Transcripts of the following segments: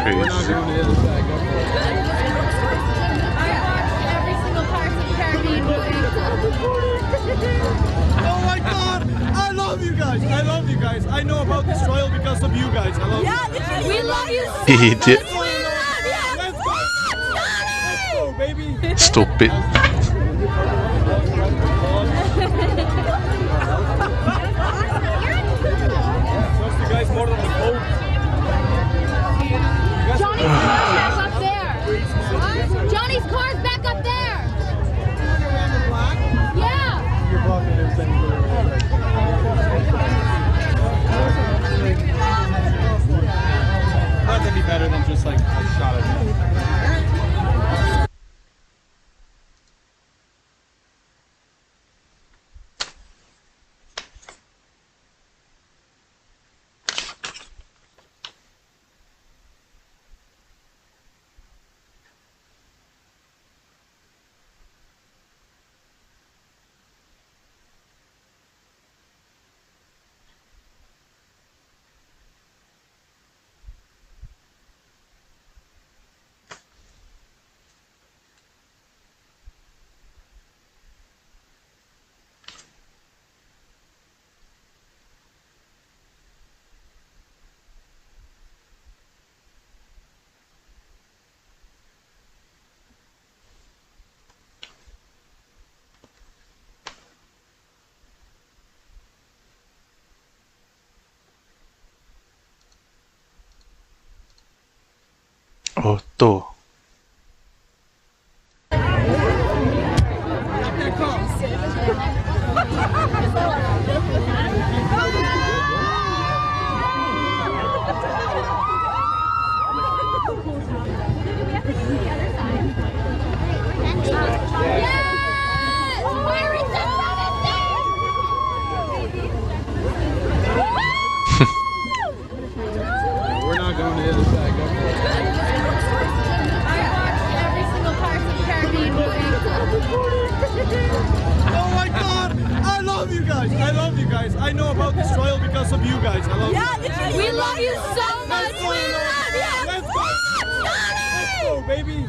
Crazy. We're not going to the other side. Go for it. I watched every single Pirates of the Caribbean movie. Oh my God! I love you guys. I love you guys. I know about this trial because of you guys. I love you. Yeah, we love you so He much. did. We love you. Let's go. Let's go, baby. Stupid. Trust you guys more than the Pope. Johnny's car's back up there. Johnny's car's back up there. Yeah. You're blocking everything. That'd be better than just like a shot at me. おっと。We're not going to the other side. Go for it. I watched every single Pirates of the Caribbean movie. Oh my God! I love you guys. I love you guys. I know about this trial because of you guys. I love you. We love you so much. We love you. Let's go. Let's go, baby.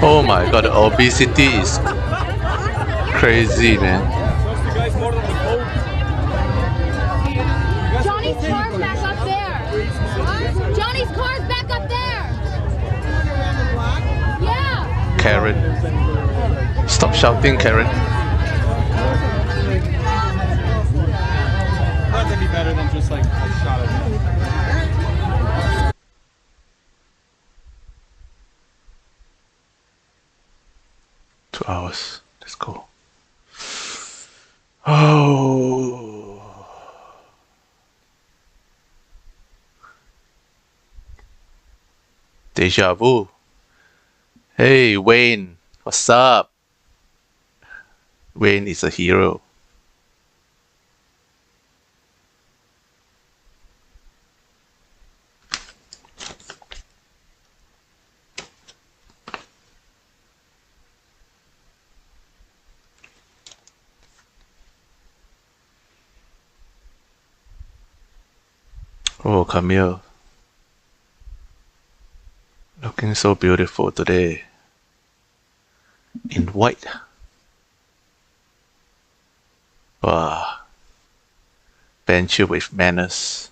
Oh my god, the obesity is crazy, man. Trust you guys more than the Pope. Johnny's car's back up there. Johnny's car's back up there. Yeah. Karen. Stop shouting, Karen. That'd be better than just like a shot at me. 2 hours. Let's go. Oh. Deja vu. Hey, Wayne. What's up? Wayne is a hero. Oh, Camille. Looking so beautiful today. In white. Wow. Bench you with manners.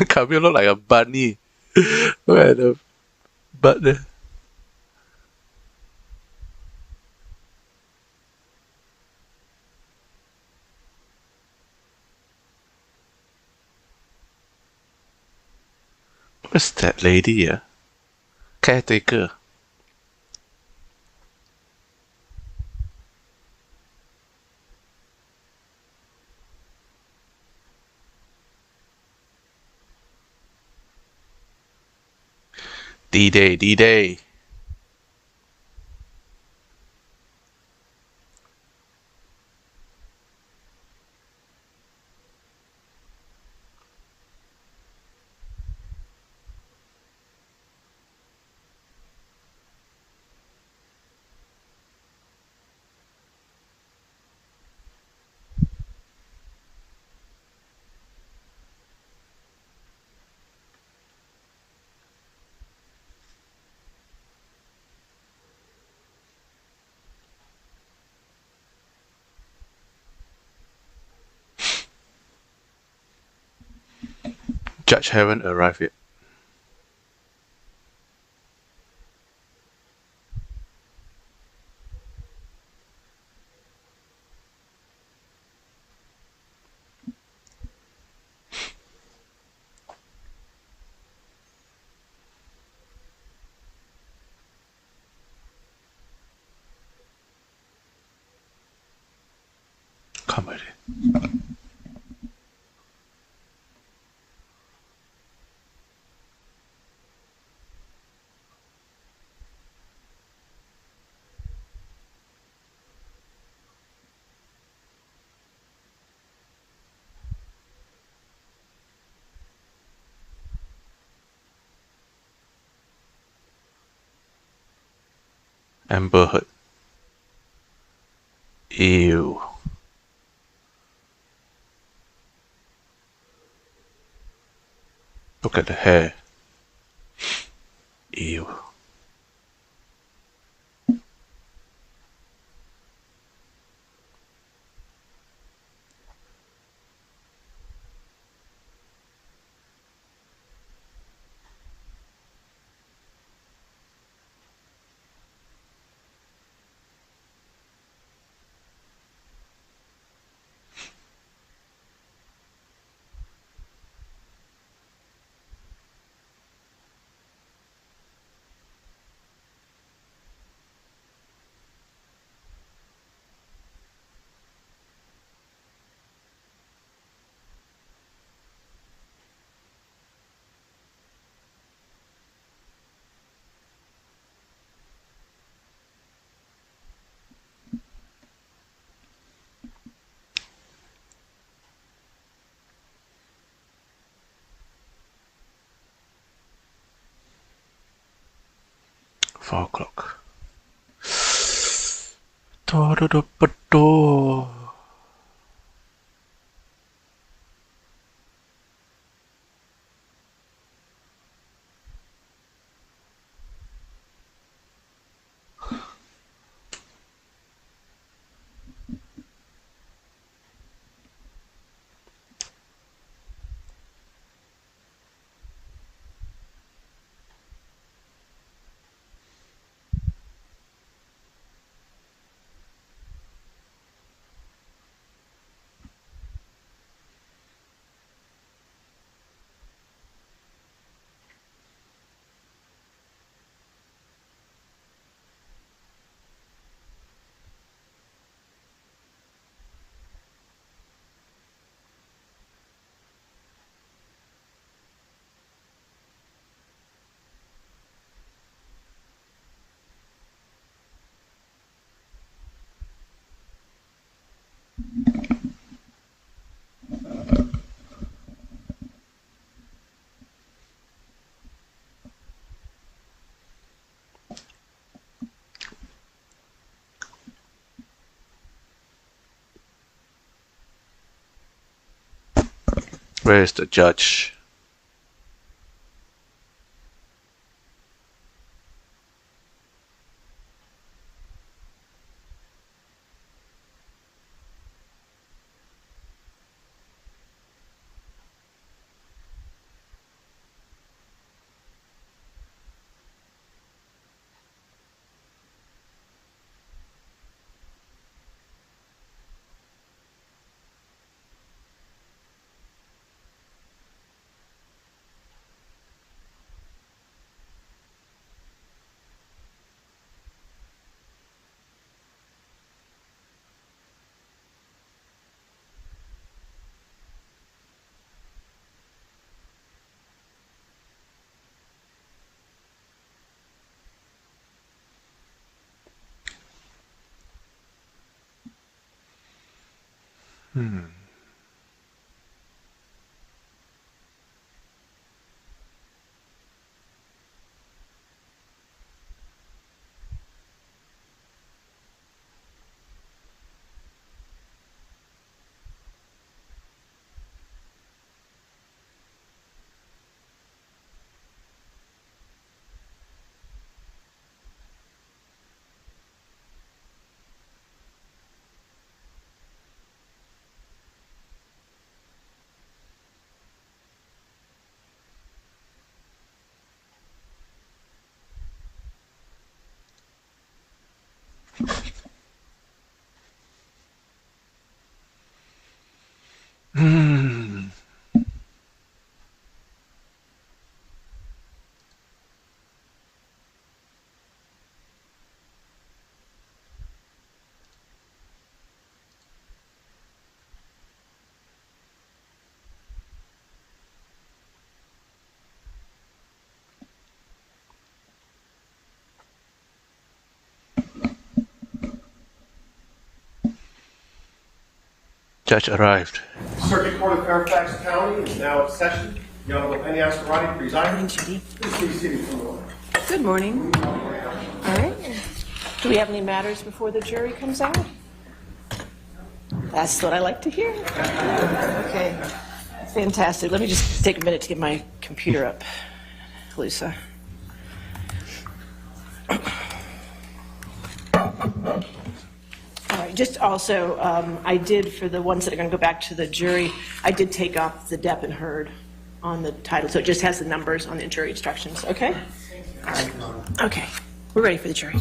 Camille look like a bunny. Where the butt there? What's that lady here? Caretaker. D-Day, D-Day. judge haven't arrived yet. Come already. Amber Heard. Ew. Look at the hair. Ew. Four o'clock. Do-do-do-ba-do. Where is the judge? Judge arrived. Circuit Court of Fairfax County is now in session. The Honorable Penny Ascarati presiding. Please be seated for the moment. Good morning. All right. Do we have any matters before the jury comes out? That's what I like to hear. Okay. Fantastic. Let me just take a minute to get my computer up, Lisa. All right. Just also, I did, for the ones that are going to go back to the jury, I did take off the Depp and Heard on the title, so it just has the numbers on the jury instructions. Okay? All right. Okay. We're ready for the jury.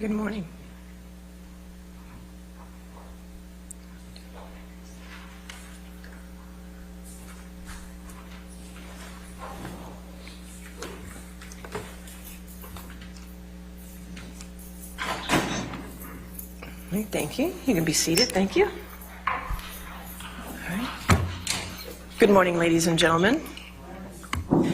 Good morning. Thank you. You can be seated. Thank you. All right. Good morning, ladies and gentlemen. All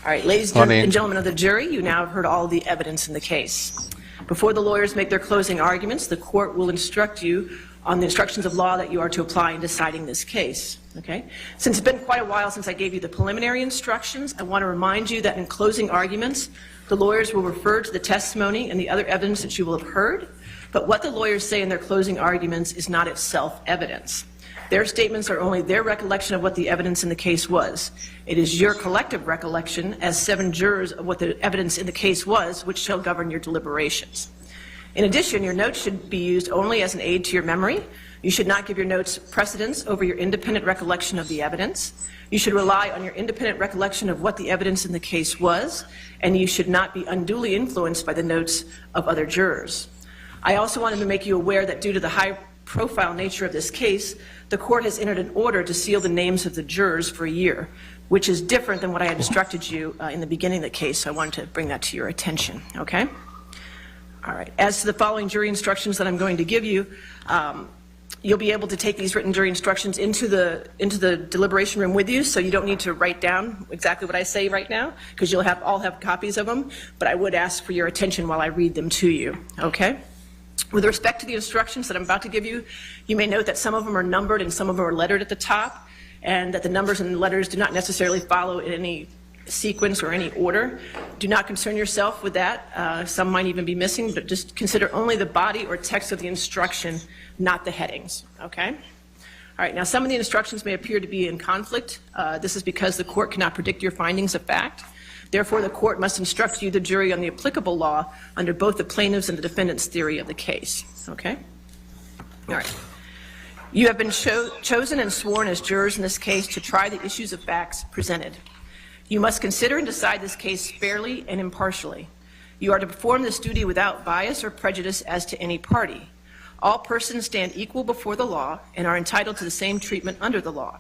right, ladies and gentlemen of the jury, you now have heard all the evidence in the case. Before the lawyers make their closing arguments, the court will instruct you on the instructions of law that you are to apply in deciding this case. Okay? Since it's been quite a while since I gave you the preliminary instructions, I want to remind you that in closing arguments, the lawyers will refer to the testimony and the other evidence that you will have heard, but what the lawyers say in their closing arguments is not itself evidence. Their statements are only their recollection of what the evidence in the case was. It is your collective recollection as 7 jurors of what the evidence in the case was, which shall govern your deliberations. In addition, your notes should be used only as an aid to your memory. You should not give your notes precedence over your independent recollection of the evidence. You should rely on your independent recollection of what the evidence in the case was, and you should not be unduly influenced by the notes of other jurors. I also wanted to make you aware that due to the high-profile nature of this case, the court has entered an order to seal the names of the jurors for a year, which is different than what I had instructed you in the beginning of the case, so I wanted to bring that to your attention, okay? All right. As to the following jury instructions that I'm going to give you, you'll be able to take these written jury instructions into the deliberation room with you, so you don't need to write down exactly what I say right now, because you'll all have copies of them, but I would ask for your attention while I read them to you, okay? With respect to the instructions that I'm about to give you, you may note that some of them are numbered and some of them are lettered at the top, and that the numbers and letters do not necessarily follow in any sequence or any order. Do not concern yourself with that. Some might even be missing, but just consider only the body or text of the instruction, not the headings, okay? All right, now some of the instructions may appear to be in conflict. This is because the court cannot predict your findings of fact. Therefore, the court must instruct you, the jury, on the applicable law under both the plaintiff's and the defendant's theory of the case, okay? All right. You have been chosen and sworn as jurors in this case to try the issues of facts presented. You must consider and decide this case fairly and impartially. You are to perform this duty without bias or prejudice as to any party. All persons stand equal before the law and are entitled to the same treatment under the law.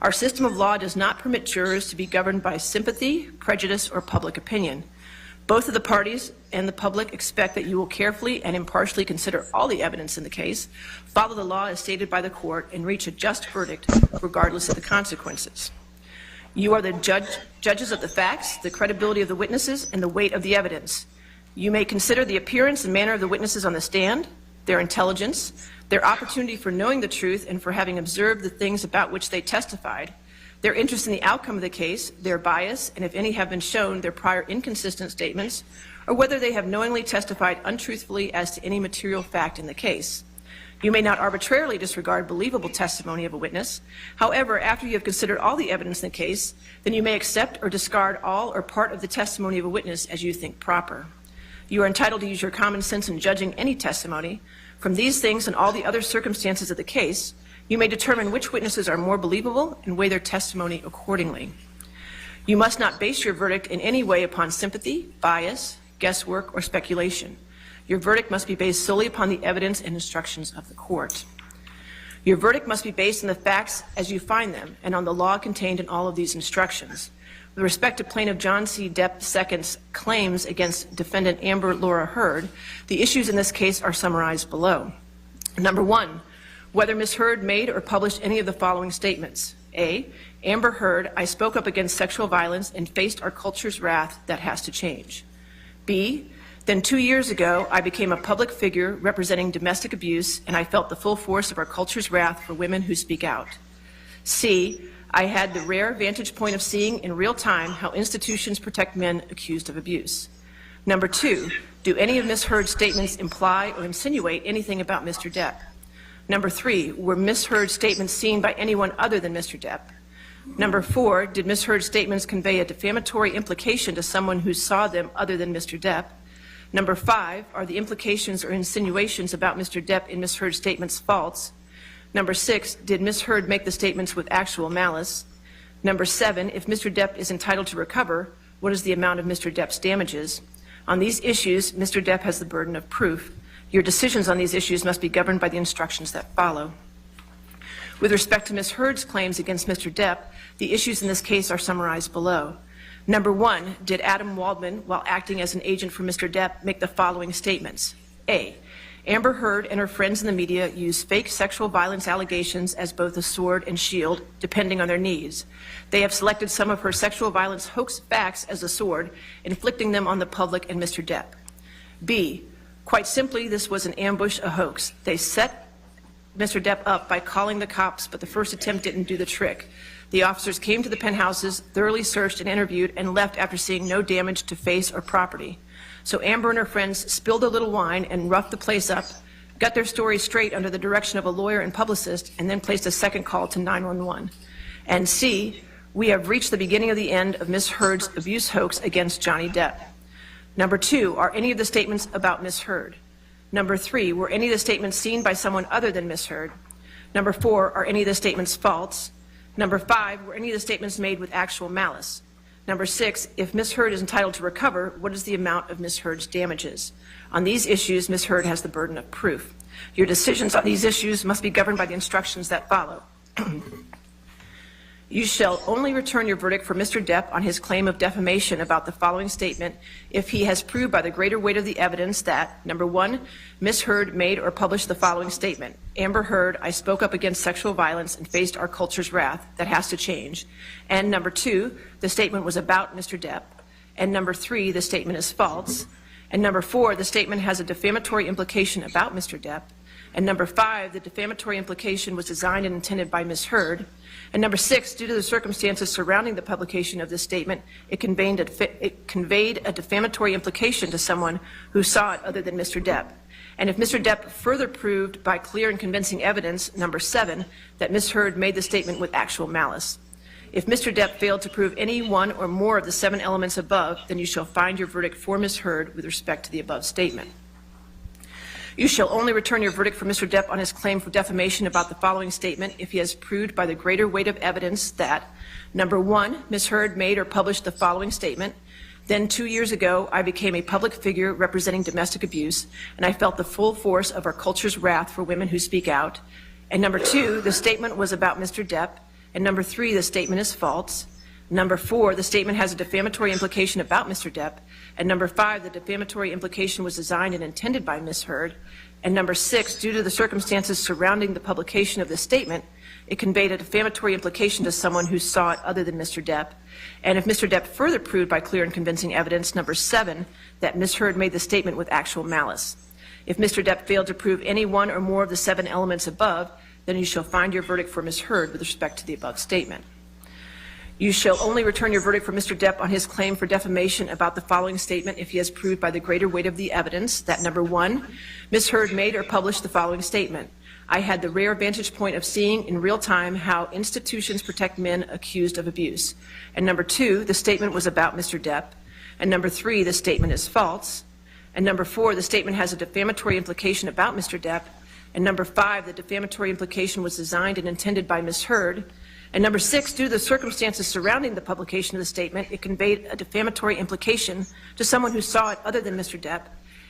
Our system of law does not permit jurors to be governed by sympathy, prejudice, or public opinion. Both of the parties and the public expect that you will carefully and impartially consider all the evidence in the case, follow the law as stated by the court, and reach a just verdict regardless of the consequences. You are the judges of the facts, the credibility of the witnesses, and the weight of the evidence. You may consider the appearance and manner of the witnesses on the stand, their intelligence, their opportunity for knowing the truth and for having observed the things about which they testified, their interest in the outcome of the case, their bias, and if any have been shown, their prior inconsistent statements, or whether they have knowingly testified untruthfully as to any material fact in the case. You may not arbitrarily disregard believable testimony of a witness. However, after you have considered all the evidence in the case, then you may accept or discard all or part of the testimony of a witness as you think proper. You are entitled to use your common sense in judging any testimony. From these things and all the other circumstances of the case, you may determine which witnesses are more believable and weigh their testimony accordingly. You must not base your verdict in any way upon sympathy, bias, guesswork, or speculation. Your verdict must be based solely upon the evidence and instructions of the court. Your verdict must be based on the facts as you find them and on the law contained in all of these instructions. With respect to plaintiff John C. Depp II's claims against defendant Amber Laura Heard, the issues in this case are summarized below. Number one, whether Ms. Heard made or published any of the following statements. A, Amber Heard, I spoke up against sexual violence and faced our culture's wrath that has to change. B, then 2 years ago, I became a public figure representing domestic abuse, and I felt the full force of our culture's wrath for women who speak out. C, I had the rare vantage point of seeing in real time how institutions protect men accused of abuse. Number two, do any of Ms. Heard's statements imply or insinuate anything about Mr. Depp? Number three, were Ms. Heard's statements seen by anyone other than Mr. Depp? Number four, did Ms. Heard's statements convey a defamatory implication to someone who saw them other than Mr. Depp? Number five, are the implications or insinuations about Mr. Depp in Ms. Heard's statements false? Number six, did Ms. Heard make the statements with actual malice? Number seven, if Mr. Depp is entitled to recover, what is the amount of Mr. Depp's damages? On these issues, Mr. Depp has the burden of proof. Your decisions on these issues must be governed by the instructions that follow. With respect to Ms. Heard's claims against Mr. Depp, the issues in this case are summarized below. Number one, did Adam Waldman, while acting as an agent for Mr. Depp, make the following statements? A, Amber Heard and her friends in the media use fake sexual violence allegations as both a sword and shield, depending on their needs. They have selected some of her sexual violence hoax facts as a sword, inflicting them on the public and Mr. Depp. B, quite simply, this was an ambush, a hoax. They set Mr. Depp up by calling the cops, but the first attempt didn't do the trick. The officers came to the penthouses, thoroughly searched and interviewed, and left after seeing no damage to face or property. So Amber and her friends spilled a little wine and roughed the place up, got their story straight under the direction of a lawyer and publicist, and then placed a second call to 911. And C, we have reached the beginning of the end of Ms. Heard's abuse hoax against Johnny Depp. Number two, are any of the statements about Ms. Heard? Number three, were any of the statements seen by someone other than Ms. Heard? Number four, are any of the statements false? Number five, were any of the statements made with actual malice? Number six, if Ms. Heard is entitled to recover, what is the amount of Ms. Heard's damages? On these issues, Ms. Heard has the burden of proof. Your decisions on these issues must be governed by the instructions that follow. You shall only return your verdict for Mr. Depp on his claim of defamation about the following statement if he has proved by the greater weight of the evidence that, number one, Ms. Heard made or published the following statement. Amber Heard, I spoke up against sexual violence and faced our culture's wrath. That has to change. And number two, the statement was about Mr. Depp. And number three, the statement is false. And number four, the statement has a defamatory implication about Mr. Depp. And number five, the defamatory implication was designed and intended by Ms. Heard. And number six, due to the circumstances surrounding the publication of this statement, it conveyed a defamatory implication to someone who saw it other than Mr. Depp. And if Mr. Depp further proved by clear and convincing evidence, number seven, that Ms. Heard made the statement with actual malice. If Mr. Depp failed to prove any one or more of the 7 elements above, then you shall find your verdict for Ms. Heard with respect to the above statement. You shall only return your verdict for Mr. Depp on his claim for defamation about the following statement if he has proved by the greater weight of evidence that, number one, Ms. Heard made or published the following statement. Then 2 years ago, I became a public figure representing domestic abuse, and I felt the full force of our culture's wrath for women who speak out. And number two, the statement was about Mr. Depp. And number three, the statement is false. Number four, the statement has a defamatory implication about Mr. Depp. And number five, the defamatory implication was designed and intended by Ms. Heard. And number six, due to the circumstances surrounding the publication of this statement, it conveyed a defamatory implication to someone who saw it other than Mr. Depp. And if Mr. Depp further proved by clear and convincing evidence, number seven, that Ms. Heard made the statement with actual malice. If Mr. Depp failed to prove any one or more of the 7 elements above, then you shall find your verdict for Ms. Heard with respect to the above statement. You shall only return your verdict for Mr. Depp on his claim for defamation about the following statement if he has proved by the greater weight of the evidence that, number one, Ms. Heard made or published the following statement. I had the rare vantage point of seeing in real time how institutions protect men accused of abuse. And number two, the statement was about Mr. Depp. And number three, the statement is false. And number four, the statement has a defamatory implication about Mr. Depp. And number five, the defamatory implication was designed and intended by Ms. Heard. And number six, due to the circumstances surrounding the publication of the statement, it conveyed a defamatory implication to someone who saw it other than Mr. Depp.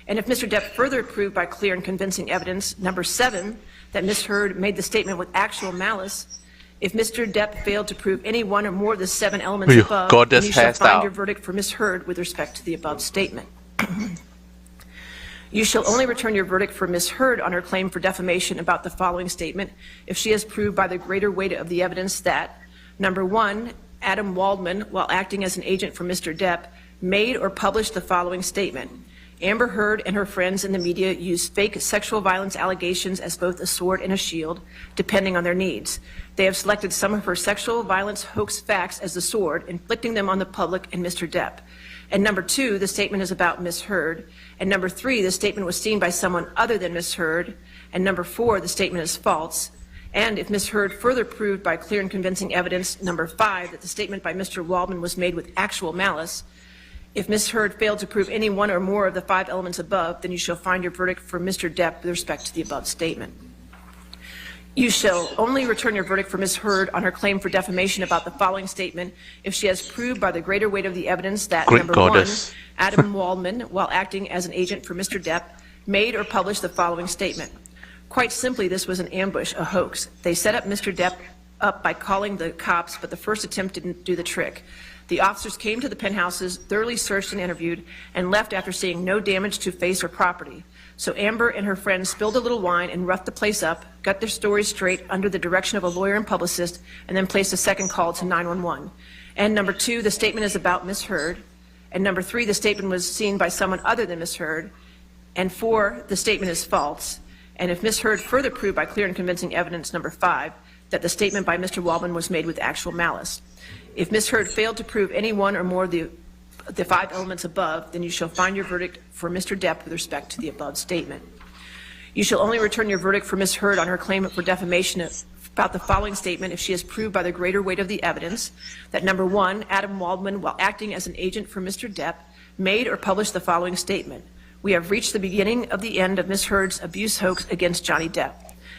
And if Mr. Depp further proved by clear and convincing evidence, number seven, that Ms. Heard made the statement with actual malice, if Mr. Depp failed to prove any one or more of the 7 elements above, then you shall find your verdict for Ms. Heard with respect to the above statement. You shall only return your verdict for Ms. Heard on her claim for defamation about the following statement if she has proved by the greater weight of the evidence that, number one, Adam Waldman, while acting as an agent for Mr. Depp, made or published the following statement. Amber Heard and her friends in the media use fake sexual violence allegations as both a sword and a shield, depending on their needs. They have selected some of her sexual violence hoax facts as the sword, inflicting them on the public and Mr. Depp. And number two, the statement is about Ms. Heard. And number three, the statement was seen by someone other than Ms. Heard. And number four, the statement is false. And if Ms. Heard further proved by clear and convincing evidence, number five, that the statement by Mr. Waldman was made with actual malice. If Ms. Heard failed to prove any one or more of the 5 elements above, then you shall find your verdict for Mr. Depp with respect to the above statement. You shall only return your verdict for Ms. Heard on her claim for defamation about the following statement if she has proved by the greater weight of the evidence that, number one, Adam Waldman, while acting as an agent for Mr. Depp, made or published the following statement. Quite simply, this was an ambush, a hoax. They set up Mr. Depp up by calling the cops, but the first attempt didn't do the trick. The officers came to the penthouses, thoroughly searched and interviewed, and left after seeing no damage to face or property. So Amber and her friends spilled a little wine and roughed the place up, got their stories straight under the direction of a lawyer and publicist, and then placed a second call to 911. And number two, the statement is about Ms. Heard. And number three, the statement was seen by someone other than Ms. Heard. And four, the statement is false. And if Ms. Heard further proved by clear and convincing evidence, number five, that the statement by Mr. Waldman was made with actual malice. If Ms. Heard failed to prove any one or more of the 5 elements above, then you shall find your verdict for Mr. Depp with respect to the above statement. You shall only return your verdict for Ms. Heard on her claim for defamation about the following statement if she has proved by the greater weight of the evidence that, number one, Adam Waldman, while acting as an agent for Mr. Depp, made or published the following statement. We have reached the beginning of the end of Ms. Heard's abuse hoax against Johnny Depp.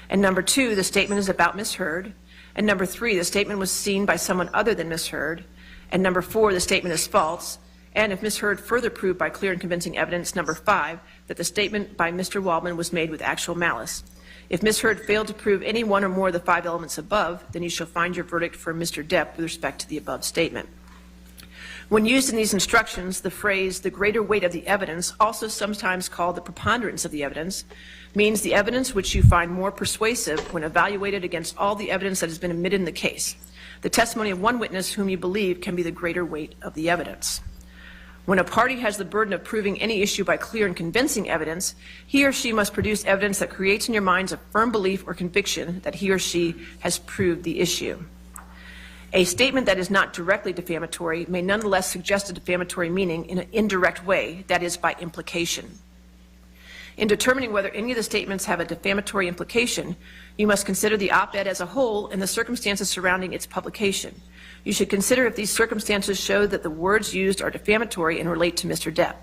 And number two, the statement is about Ms. Heard. And number three, the statement was seen by someone other than Ms. Heard. And number four, the statement is false. And if Ms. Heard further proved by clear and convincing evidence, number five, that the statement by Mr. Waldman was made with actual malice. If Ms. Heard failed to prove any one or more of the 5 elements above, then you shall find your verdict for Mr. Depp with respect to the above statement. When used in these instructions, the phrase, the greater weight of the evidence, also sometimes called the preponderance of the evidence, means the evidence which you find more persuasive when evaluated against all the evidence that has been admitted in the case. The testimony of one witness whom you believe can be the greater weight of the evidence. When a party has the burden of proving any issue by clear and convincing evidence, he or she must produce evidence that creates in your minds a firm belief or conviction that he or she has proved the issue. A statement that is not directly defamatory may nonetheless suggest a defamatory meaning in an indirect way, that is, by implication. In determining whether any of the statements have a defamatory implication, you must consider the op-ed as a whole and the circumstances surrounding its publication. You should consider if these circumstances show that the words used are defamatory and relate to Mr. Depp.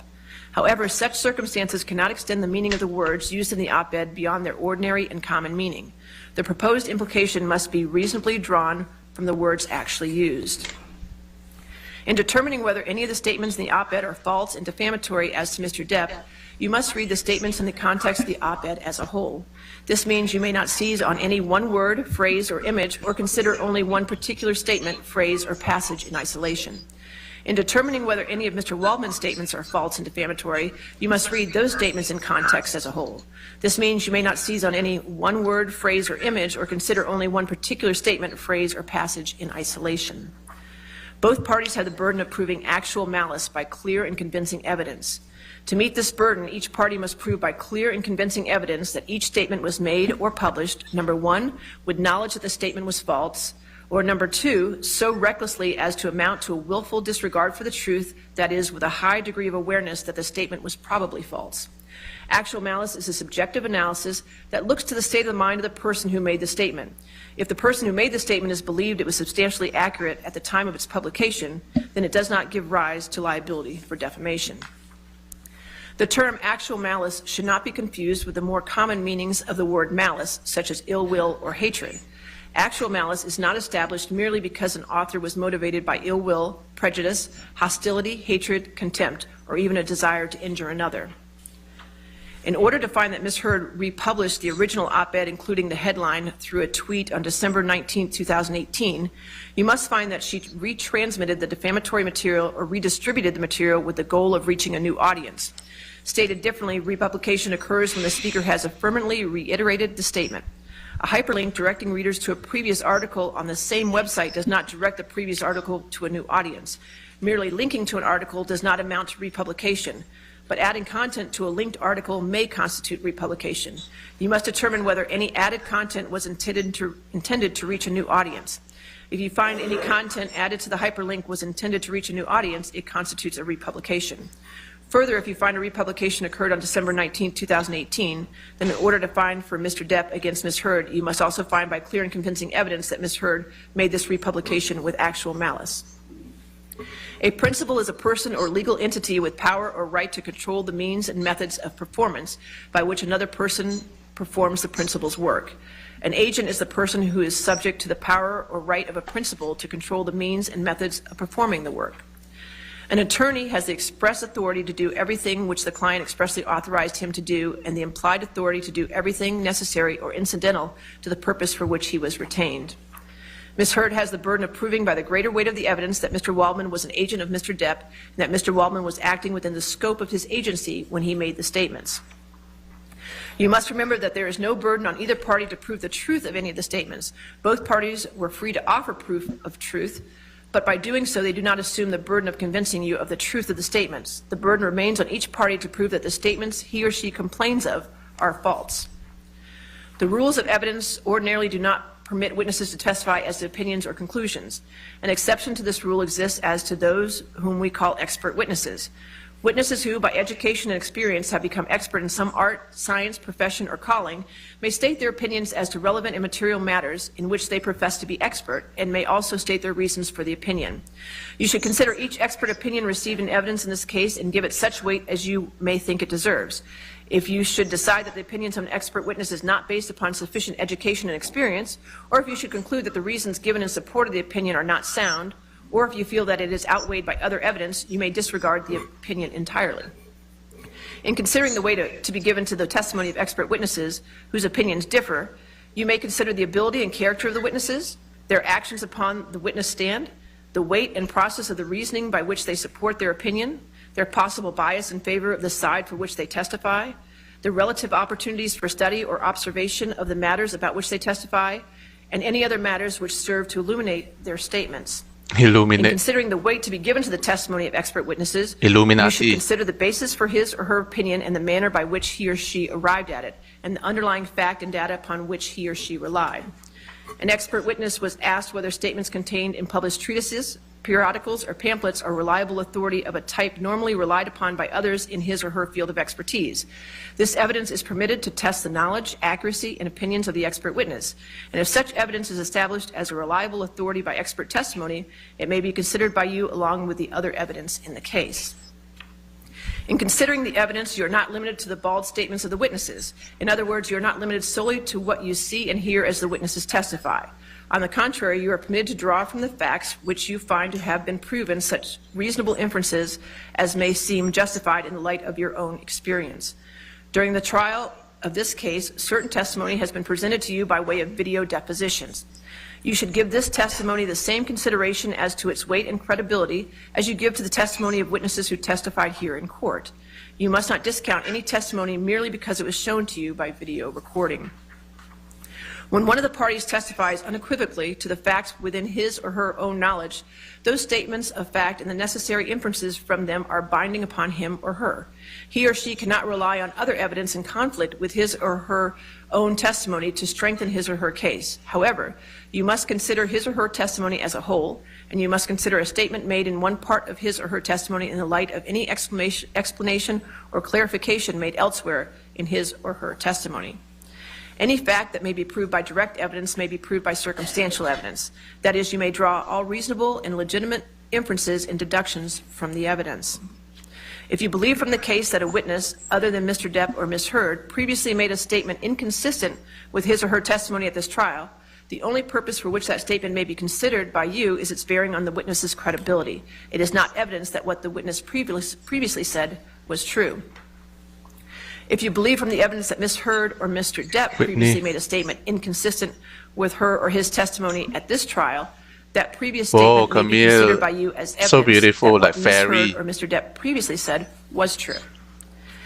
However, such circumstances cannot extend the meaning of the words used in the op-ed beyond their ordinary and common meaning. The proposed implication must be reasonably drawn from the words actually used. In determining whether any of the statements in the op-ed are false and defamatory as to Mr. Depp, you must read the statements in the context of the op-ed as a whole. This means you may not seize on any one word, phrase, or image, or consider only one particular statement, phrase, or passage in isolation. In determining whether any of Mr. Waldman's statements are false and defamatory, you must read those statements in context as a whole. This means you may not seize on any one word, phrase, or image, or consider only one particular statement, phrase, or passage in isolation. Both parties have the burden of proving actual malice by clear and convincing evidence. To meet this burden, each party must prove by clear and convincing evidence that each statement was made or published, number one, with knowledge that the statement was false, Or number 2, so recklessly as to amount to a willful disregard for the truth, that is, with a high degree of awareness that the statement was probably false. Actual malice is a subjective analysis that looks to the state of the mind of the person who made the statement. If the person who made the statement is believed it was substantially accurate at the time of its publication, then it does not give rise to liability for defamation. The term actual malice should not be confused with the more common meanings of the word malice, such as ill will or hatred. Actual malice is not established merely because an author was motivated by ill will, prejudice, hostility, hatred, contempt, or even a desire to injure another. In order to find that Ms. Heard republished the original op-ed, including the headline, through a tweet on December 19, 2018, you must find that she retransmitted the defamatory material or redistributed the material with the goal of reaching a new audience. Stated differently, republication occurs when the speaker has affirmatively reiterated the statement. A hyperlink directing readers to a previous article on the same website does not direct the previous article to a new audience. Merely linking to an article does not amount to republication, but adding content to a linked article may constitute republication. You must determine whether any added content was intended to reach a new audience. If you find any content added to the hyperlink was intended to reach a new audience, it constitutes a republication. Further, if you find a republication occurred on December 19, 2018, then in order to find for Mr. Depp against Ms. Heard, you must also find by clear and convincing evidence that Ms. Heard made this republication with actual malice. A principal is a person or legal entity with power or right to control the means and methods of performance by which another person performs the principal's work. An agent is the person who is subject to the power or right of a principal to control the means and methods of performing the work. An attorney has the express authority to do everything which the client expressly authorized him to do, and the implied authority to do everything necessary or incidental to the purpose for which he was retained. Ms. Heard has the burden of proving by the greater weight of the evidence that Mr. Waldman was an agent of Mr. Depp and that Mr. Waldman was acting within the scope of his agency when he made the statements. You must remember that there is no burden on either party to prove the truth of any of the statements. Both parties were free to offer proof of truth, but by doing so, they do not assume the burden of convincing you of the truth of the statements. The burden remains on each party to prove that the statements he or she complains of are false. The rules of evidence ordinarily do not permit witnesses to testify as to opinions or conclusions. An exception to this rule exists as to those whom we call expert witnesses. Witnesses who, by education and experience, have become expert in some art, science, profession, or calling may state their opinions as to relevant and material matters in which they profess to be expert, and may also state their reasons for the opinion. You should consider each expert opinion received in evidence in this case and give it such weight as you may think it deserves. If you should decide that the opinions of an expert witness is not based upon sufficient education and experience, or if you should conclude that the reasons given in support of the opinion are not sound, or if you feel that it is outweighed by other evidence, you may disregard the opinion entirely. In considering the weight to be given to the testimony of expert witnesses whose opinions differ, you may consider the ability and character of the witnesses, their actions upon the witness stand, the weight and process of the reasoning by which they support their opinion, their possible bias in favor of the side for which they testify, the relative opportunities for study or observation of the matters about which they testify, and any other matters which serve to illuminate their statements. In considering the weight to be given to the testimony of expert witnesses, you should consider the basis for his or her opinion and the manner by which he or she arrived at it, and the underlying fact and data upon which he or she relied. An expert witness was asked whether statements contained in published treatises, periodicals, or pamphlets are reliable authority of a type normally relied upon by others in his or her field of expertise. This evidence is permitted to test the knowledge, accuracy, and opinions of the expert witness. And if such evidence is established as a reliable authority by expert testimony, it may be considered by you along with the other evidence in the case. In considering the evidence, you are not limited to the bald statements of the witnesses. In other words, you are not limited solely to what you see and hear as the witnesses testify. On the contrary, you are permitted to draw from the facts which you find to have been proven such reasonable inferences as may seem justified in the light of your own experience. During the trial of this case, certain testimony has been presented to you by way of video depositions. You should give this testimony the same consideration as to its weight and credibility as you give to the testimony of witnesses who testified here in court. You must not discount any testimony merely because it was shown to you by video recording. When one of the parties testifies unequivocally to the facts within his or her own knowledge, those statements of fact and the necessary inferences from them are binding upon him or her. He or she cannot rely on other evidence in conflict with his or her own testimony to strengthen his or her case. However, you must consider his or her testimony as a whole, and you must consider a statement made in one part of his or her testimony in the light of any explanation or clarification made elsewhere in his or her testimony. Any fact that may be proved by direct evidence may be proved by circumstantial evidence. That is, you may draw all reasonable and legitimate inferences and deductions from the evidence. If you believe from the case that a witness, other than Mr. Depp or Ms. Heard, previously made a statement inconsistent with his or her testimony at this trial, the only purpose for which that statement may be considered by you is its bearing on the witness's credibility. It is not evidence that what the witness previously said was true. If you believe from the evidence that Ms. Heard or Mr. Depp previously made a statement inconsistent with her or his testimony at this trial, that previous statement may be considered by you as evidence so beautiful, that like what Ms. fairy. Heard or Mr. Depp previously said was true.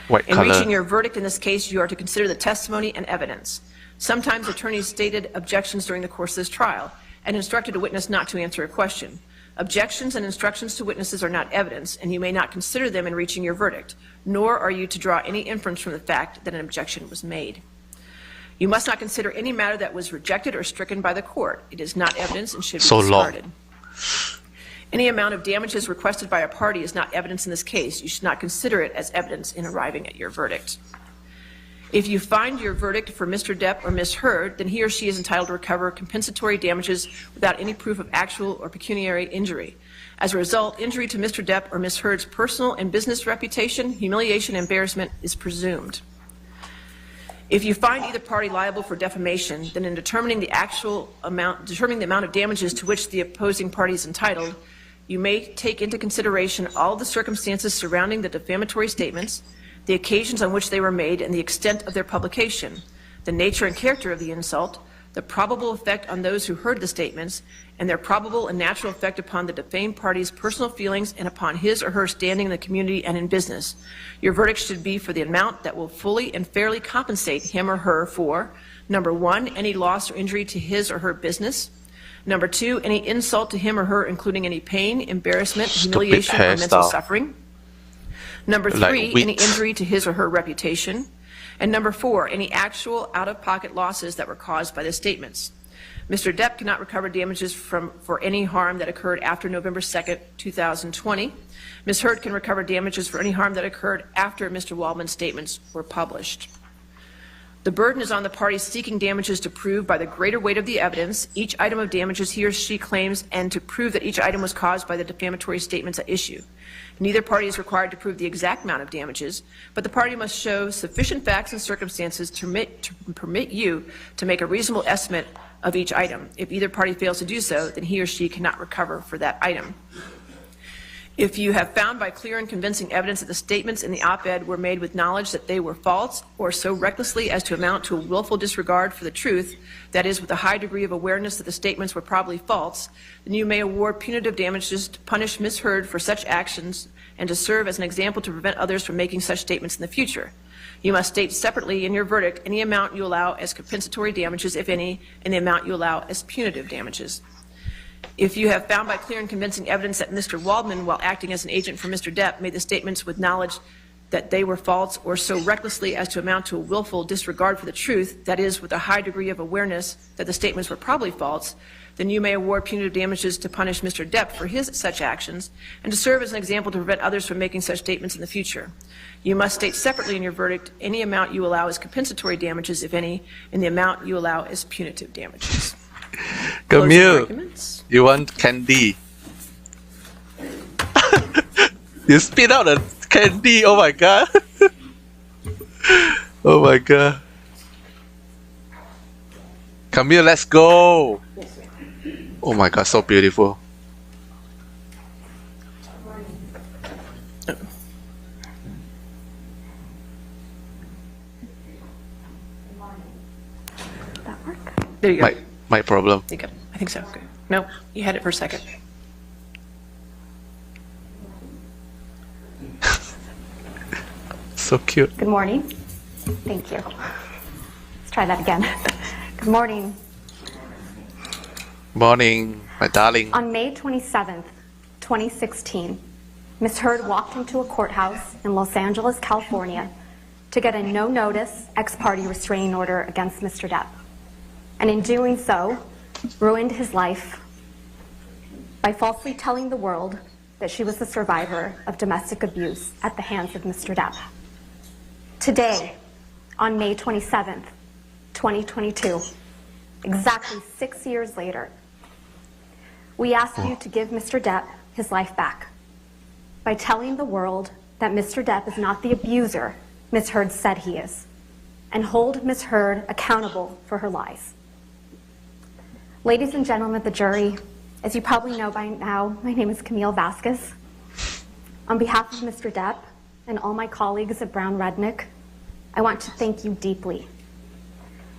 White In color. reaching your verdict in this case, you are to consider the testimony and evidence. Sometimes attorneys stated objections during the course of this trial and instructed a witness not to answer a question. Objections and instructions to witnesses are not evidence, and you may not consider them in reaching your verdict, nor are you to draw any inference from the fact that an objection was made. You must not consider any matter that was rejected or stricken by the court. It is not evidence and should be So long. discarded. Any amount of damages requested by a party is not evidence in this case. You should not consider it as evidence in arriving at your verdict. If you find your verdict for Mr. Depp or Ms. Heard, then he or she is entitled to recover compensatory damages without any proof of actual or pecuniary injury. As a result, injury to Mr. Depp or Ms. Heard's personal and business reputation, humiliation, and embarrassment is presumed. If you find either party liable for defamation, then in determining the amount of damages to which the opposing party is entitled, you may take into consideration all the circumstances surrounding the defamatory statements, the occasions on which they were made, and the extent of their publication, the nature and character of the insult, the probable effect on those who heard the statements, and their probable and natural effect upon the defamed party's personal feelings and upon his or her standing in the community and in business. Your verdict should be for the amount that will fully and fairly compensate him or her for, number one, any loss or injury to his or her business, number two, any insult to him or her, including any pain, embarrassment, humiliation, or mental suffering, number three, any injury to his or her reputation, and number four, any actual out-of-pocket losses that were caused by the statements. Mr. Depp cannot recover damages for any harm that occurred after November 2nd, 2020. Ms. Heard can recover damages for any harm that occurred after Mr. Waldman's statements were published. The burden is on the party seeking damages to prove by the greater weight of the evidence each item of damages he or she claims and to prove that each item was caused by the defamatory statements at issue. Neither party is required to prove the exact amount of damages, but the party must show sufficient facts and circumstances to permit you to make a reasonable estimate of each item. If either party fails to do so, then he or she cannot recover for that item. If you have found by clear and convincing evidence that the statements in the op-ed were made with knowledge that they were false or so recklessly as to amount to a willful disregard for the truth, that is, with a high degree of awareness that the statements were probably false, then you may award punitive damages to punish Ms. Heard for such actions and to serve as an example to prevent others from making such statements in the future. You must state separately in your verdict any amount you allow as compensatory damages, if any, and the amount you allow as punitive damages. If you have found by clear and convincing evidence that Mr. Waldman, while acting as an agent for Mr. Depp, made the statements with knowledge that they were false or so recklessly as to amount to a willful disregard for the truth, that is, with a high degree of awareness that the statements were probably false, then you may award punitive damages to punish Mr. Depp for his such actions and to serve as an example to prevent others from making such statements in the future. You must state separately in your verdict any amount you allow as compensatory damages, if any, and the amount you allow as punitive damages. Camille, you want candy? You spit out the candy, oh my god. Oh my god. Camille, let's go. Oh my god, so beautiful. That work? There you go. My problem. There you go. I think so. Good. No, you had it for a second. So cute. Good morning. Thank you. Let's try that again. Good morning. Morning, my darling. On May 27th, 2016, Ms. Heard walked into a courthouse in Los Angeles, California to get a no-notice ex-parte restraining order against Mr. Depp, and in doing so, ruined his life by falsely telling the world that she was the survivor of domestic abuse at the hands of Mr. Depp. Today, on May 27th, 2022, exactly 6 years later, we ask you to give Mr. Depp his life back by telling the world that Mr. Depp is not the abuser Ms. Heard said he is, and hold Ms. Heard accountable for her lies. Ladies and gentlemen of the jury, as you probably know by now, my name is Camille Vasquez. On behalf of Mr. Depp and all my colleagues at Brown Rednick, I want to thank you deeply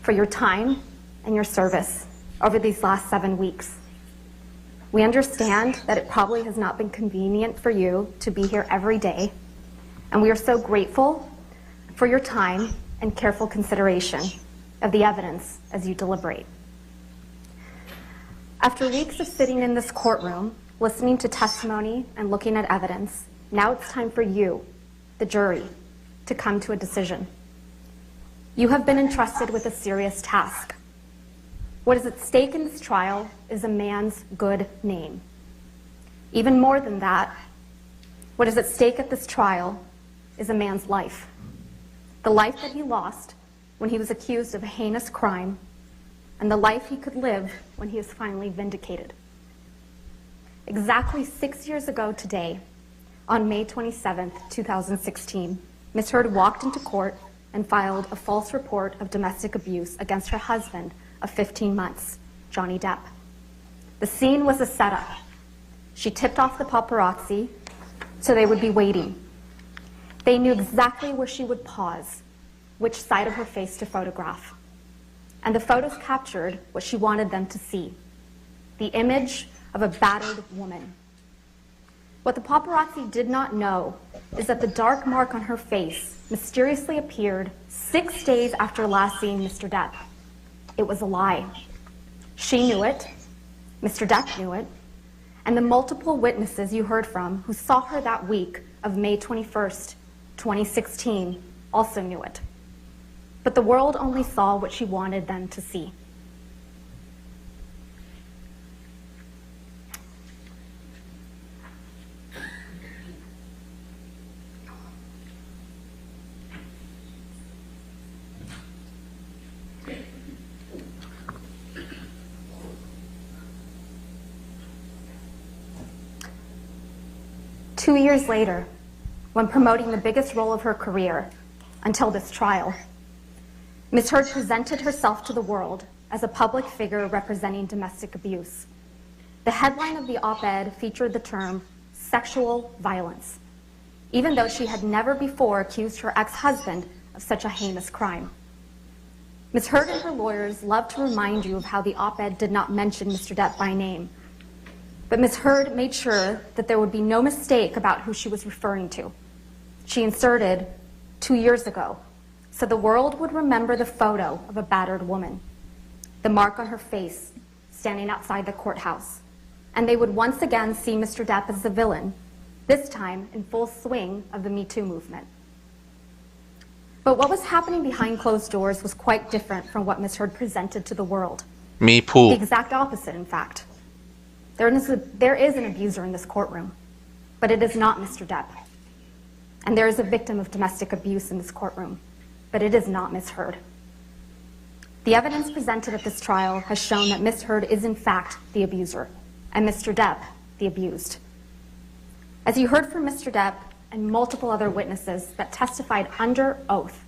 for your time and your service over these last 7 weeks. We understand that it probably has not been convenient for you to be here every day, and we are so grateful for your time and careful consideration of the evidence as you deliberate. After weeks of sitting in this courtroom, listening to testimony and looking at evidence, now it's time for you, the jury, to come to a decision. You have been entrusted with a serious task. What is at stake in this trial is a man's good name. Even more than that, what is at stake at this trial is a man's life. The life that he lost when he was accused of a heinous crime, and the life he could live when he was finally vindicated. Exactly 6 years ago today, on May 27th, 2016, Ms. Heard walked into court and filed a false report of domestic abuse against her husband of 15 months, Johnny Depp. The scene was a setup. She tipped off the paparazzi so they would be waiting. They knew exactly where she would pause, which side of her face to photograph. And the photos captured what she wanted them to see, the image of a battered woman. What the paparazzi did not know is that the dark mark on her face mysteriously appeared 6 days after last seeing Mr. Depp. It was a lie. She knew it, Mr. Depp knew it, and the multiple witnesses you heard from who saw her that week of May 21st, 2016, also knew it. But the world only saw what she wanted them to see. Two years later, when promoting the biggest role of her career until this trial, Ms. Heard presented herself to the world as a public figure representing domestic abuse. The headline of the op-ed featured the term sexual violence, even though she had never before accused her ex-husband of such a heinous crime. Ms. Heard and her lawyers love to remind you of how the op-ed did not mention Mr. Depp by name, but Ms. Heard made sure that there would be no mistake about who she was referring to. She inserted 2 years ago, so the world would remember the photo of a battered woman, the mark on her face standing outside the courthouse, and they would once again see Mr. Depp as the villain, this time in full swing of the Me Too movement. But what was happening behind closed doors was quite different from what Ms. Heard presented to the world. Me The too. exact opposite, in fact. There is an abuser in this courtroom, but it is not Mr. Depp. And there is a victim of domestic abuse in this courtroom, but it is not Ms. Heard. The evidence presented at this trial has shown that Ms. Heard is in fact the abuser, and Mr. Depp the abused. As you heard from Mr. Depp and multiple other witnesses that testified under oath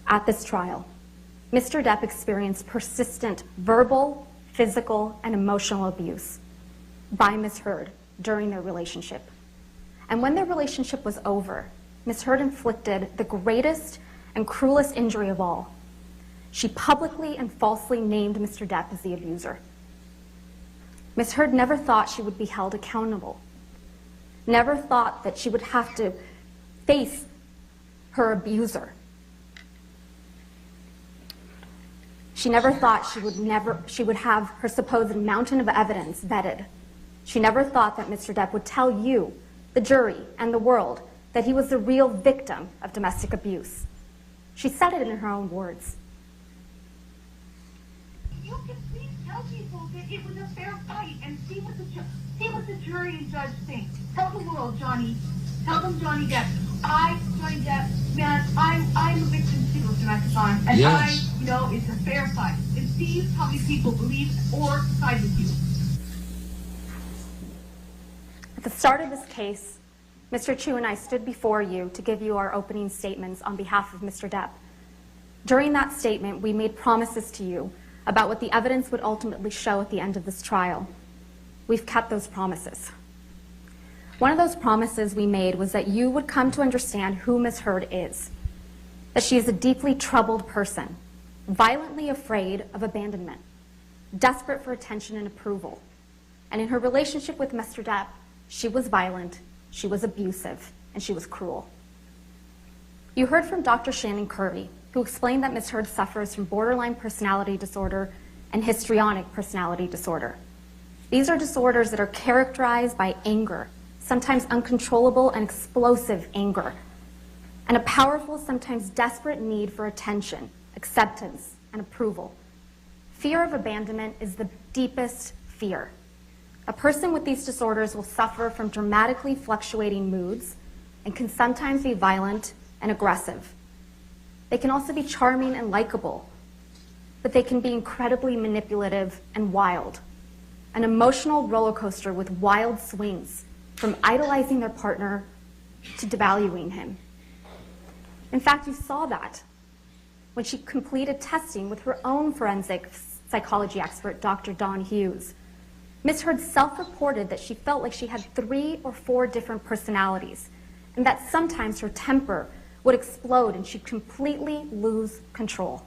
at this trial, Mr. Depp experienced persistent verbal, physical, and emotional abuse by Ms. Heard during their relationship. And when their relationship was over, Ms. Heard inflicted the greatest and cruelest injury of all. She publicly and falsely named Mr. Depp as the abuser. Ms. Heard never thought she would be held accountable, never thought that she would have to face her abuser. She never thought she would have her supposed mountain of evidence vetted. She never thought that Mr. Depp would tell you, the jury, and the world that he was the real victim of domestic abuse. She said it in her own words. You can please tell people that it was a fair fight and see what the jury and judge think. Tell the world, Johnny. Tell them, Johnny Depp. Johnny Depp, man, I'm a victim too of domestic violence, and yes. I know it's a fair fight. And see how many people believe or side with you. At the start of this case, Mr. Chu and I stood before you to give you our opening statements on behalf of Mr. Depp. During that statement, we made promises to you about what the evidence would ultimately show at the end of this trial. We've kept those promises. One of those promises we made was that you would come to understand who Ms. Heard is, that she is a deeply troubled person, violently afraid of abandonment, desperate for attention and approval. And in her relationship with Mr. Depp, she was violent, she was abusive, and she was cruel. You heard from Dr. Shannon Curry, who explained that Ms. Heard suffers from borderline personality disorder and histrionic personality disorder. These are disorders that are characterized by anger, sometimes uncontrollable and explosive anger, and a powerful, sometimes desperate need for attention, acceptance, and approval. Fear of abandonment is the deepest fear. A person with these disorders will suffer from dramatically fluctuating moods and can sometimes be violent and aggressive. They can also be charming and likable, but they can be incredibly manipulative and wild. An emotional roller coaster with wild swings, from idolizing their partner to devaluing him. In fact, you saw that when she completed testing with her own forensic psychology expert, Dr. Dawn Hughes. Ms. Heard self-reported that she felt like she had 3 or 4 different personalities, and that sometimes her temper would explode and she'd completely lose control.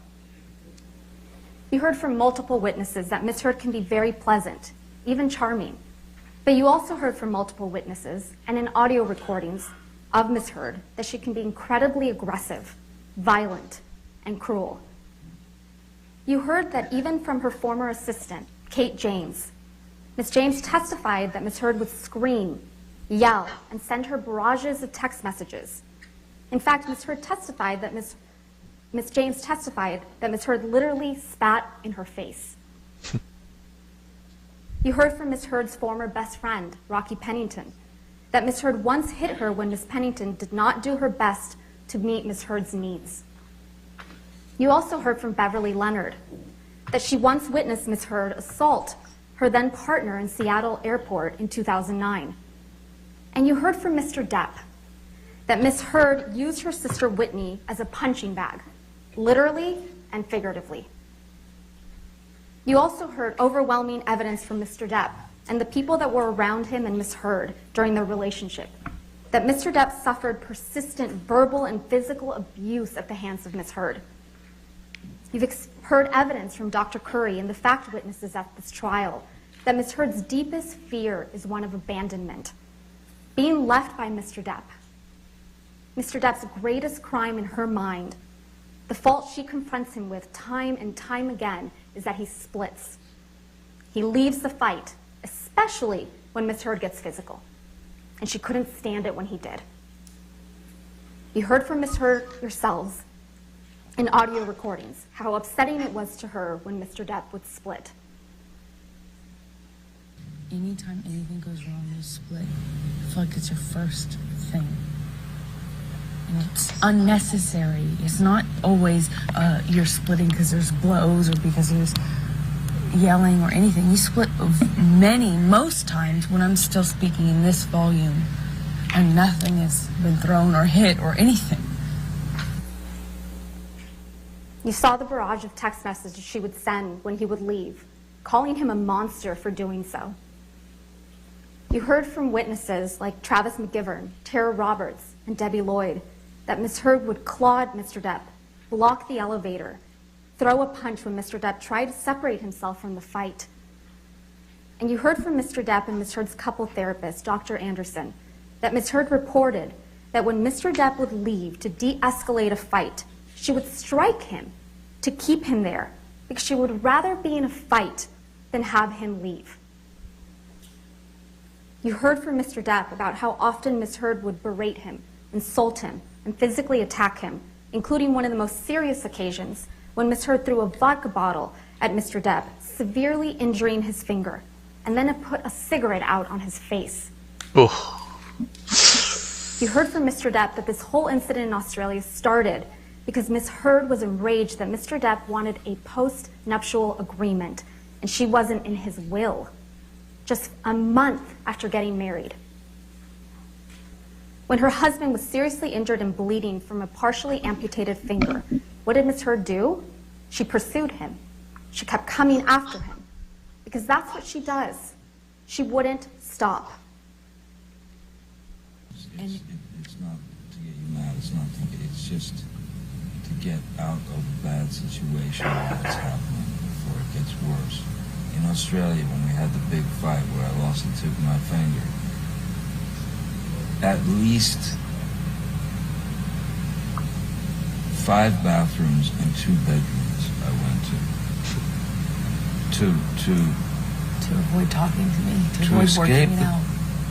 You heard from multiple witnesses that Ms. Heard can be very pleasant, even charming. But you also heard from multiple witnesses and in audio recordings of Ms. Heard that she can be incredibly aggressive, violent, and cruel. You heard that even from her former assistant, Kate James. Ms. James testified that Ms. Heard would scream, yell, and send her barrages of text messages. In fact, Ms. Heard testified that Ms. James testified that Ms. Heard literally spat in her face. You heard from Ms. Heard's former best friend, Rocky Pennington, that Ms. Heard once hit her when Ms. Pennington did not do her best to meet Ms. Heard's needs. You also heard from Beverly Leonard that she once witnessed Ms. Heard assault her then partner in Seattle Airport in 2009. And you heard from Mr. Depp that Ms. Heard used her sister Whitney as a punching bag, literally and figuratively. You also heard overwhelming evidence from Mr. Depp and the people that were around him and Ms. Heard during their relationship, that Mr. Depp suffered persistent verbal and physical abuse at the hands of Ms. Heard. You've heard evidence from Dr. Curry and the fact witnesses at this trial that Ms. Heard's deepest fear is one of abandonment, being left by Mr. Depp. Mr. Depp's greatest crime in her mind, the fault she confronts him with time and time again, is that he splits. He leaves the fight, especially when Ms. Heard gets physical, and she couldn't stand it when he did. You heard from Ms. Heard yourselves in audio recordings how upsetting it was to her when Mr. Depp would split. Anytime anything goes wrong, you split. I feel like it's your first thing. And it's unnecessary. It's not always you're splitting because there's blows or because there's yelling or anything. You split most times when I'm still speaking in this volume and nothing has been thrown or hit or anything. You saw the barrage of text messages she would send when he would leave, calling him a monster for doing so. You heard from witnesses like Travis McGivern, Tara Roberts, and Debbie Lloyd that Ms. Heard would claw at Mr. Depp, block the elevator, throw a punch when Mr. Depp tried to separate himself from the fight. And you heard from Mr. Depp and Ms. Heard's couple therapist, Dr. Anderson, that Ms. Heard reported that when Mr. Depp would leave to de-escalate a fight, she would strike him to keep him there because she would rather be in a fight than have him leave. You heard from Mr. Depp about how often Ms. Heard would berate him, insult him, and physically attack him, including one of the most serious occasions when Ms. Heard threw a vodka bottle at Mr. Depp, severely injuring his finger, and then put a cigarette out on his face. Oh. You heard from Mr. Depp that this whole incident in Australia started because Ms. Heard was enraged that Mr. Depp wanted a post-nuptial agreement, and she wasn't in his will, just a month after getting married. When her husband was seriously injured and bleeding from a partially amputated finger, what did Ms. Heard do? She pursued him. She kept coming after him, because that's what she does. She wouldn't stop. It's not to get you mad, it's just to get out of a bad situation that's happening before it gets worse. In Australia, when we had the big fight where I lost the tip of my finger, at least 5 bathrooms and 2 bedrooms I went To avoid talking to me, to avoid escape working it out.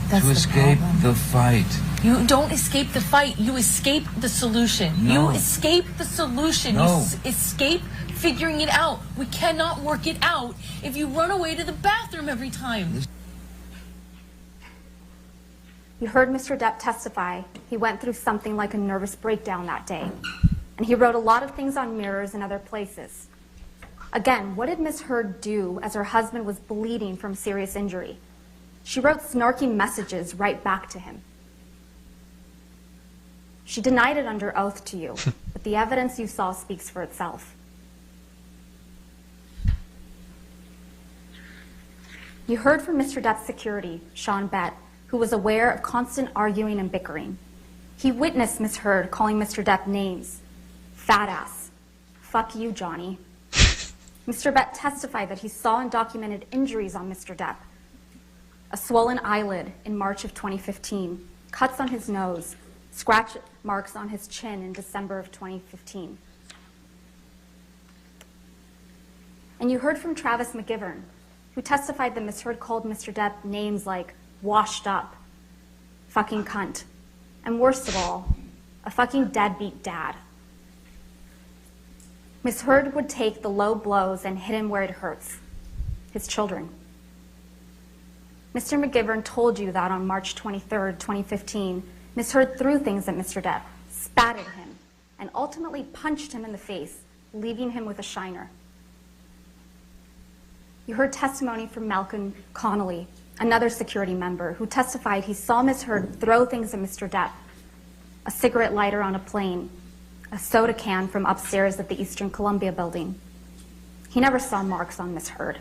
That's to escape problem. the fight. You don't escape the fight. You escape the solution. No. You escape the solution. No. You escape figuring it out. We cannot work it out if you run away to the bathroom every time. You heard Mr. Depp testify. He went through something like a nervous breakdown that day. And he wrote a lot of things on mirrors and other places. Again, what did Ms. Heard do as her husband was bleeding from serious injury? She wrote snarky messages right back to him. She denied it under oath to you, but the evidence you saw speaks for itself. You heard from Mr. Depp's security, Sean Bett, who was aware of constant arguing and bickering. He witnessed Ms. Heard calling Mr. Depp names. Fat ass. Fuck you, Johnny. Mr. Bett testified that he saw and documented injuries on Mr. Depp. A swollen eyelid in March of 2015, cuts on his nose, scratch marks on his chin in December of 2015. And you heard from Travis McGivern, who testified that Ms. Heard called Mr. Depp names like washed up, fucking cunt, and worst of all, a fucking deadbeat dad. Ms. Heard would take the low blows and hit him where it hurts, his children. Mr. McGivern told you that on March 23rd, 2015, Ms. Heard threw things at Mr. Depp, spat at him, and ultimately punched him in the face, leaving him with a shiner. You heard testimony from Malcolm Connolly, another security member, who testified he saw Ms. Heard throw things at Mr. Depp, a cigarette lighter on a plane, a soda can from upstairs at the Eastern Columbia building. He never saw marks on Ms. Heard,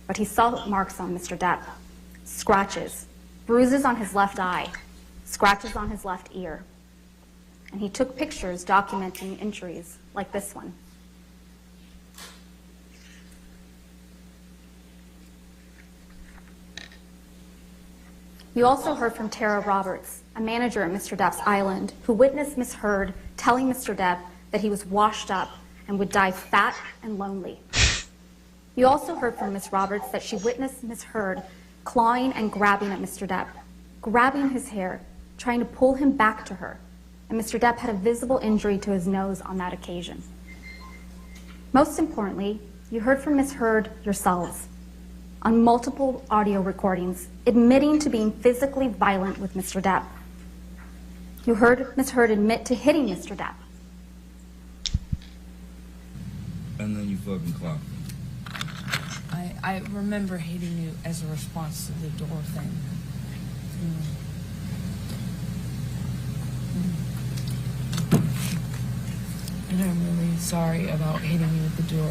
but he saw marks on Mr. Depp. Scratches, bruises on his left eye, scratches on his left ear. And he took pictures documenting injuries like this one. You also heard from Tara Roberts, a manager at Mr. Depp's Island, who witnessed Ms. Heard telling Mr. Depp that he was washed up and would die fat and lonely. You also heard from Ms. Roberts that she witnessed Ms. Heard clawing and grabbing at Mr. Depp, grabbing his hair, trying to pull him back to her, and Mr. Depp had a visible injury to his nose on that occasion. Most importantly, you heard from Ms. Heard yourselves on multiple audio recordings admitting to being physically violent with Mr. Depp. You heard Ms. Heard admit to hitting Mr. Depp. And then you fucking clocked me. I remember hating you as a response to the door thing. And I'm really sorry about hitting you with the door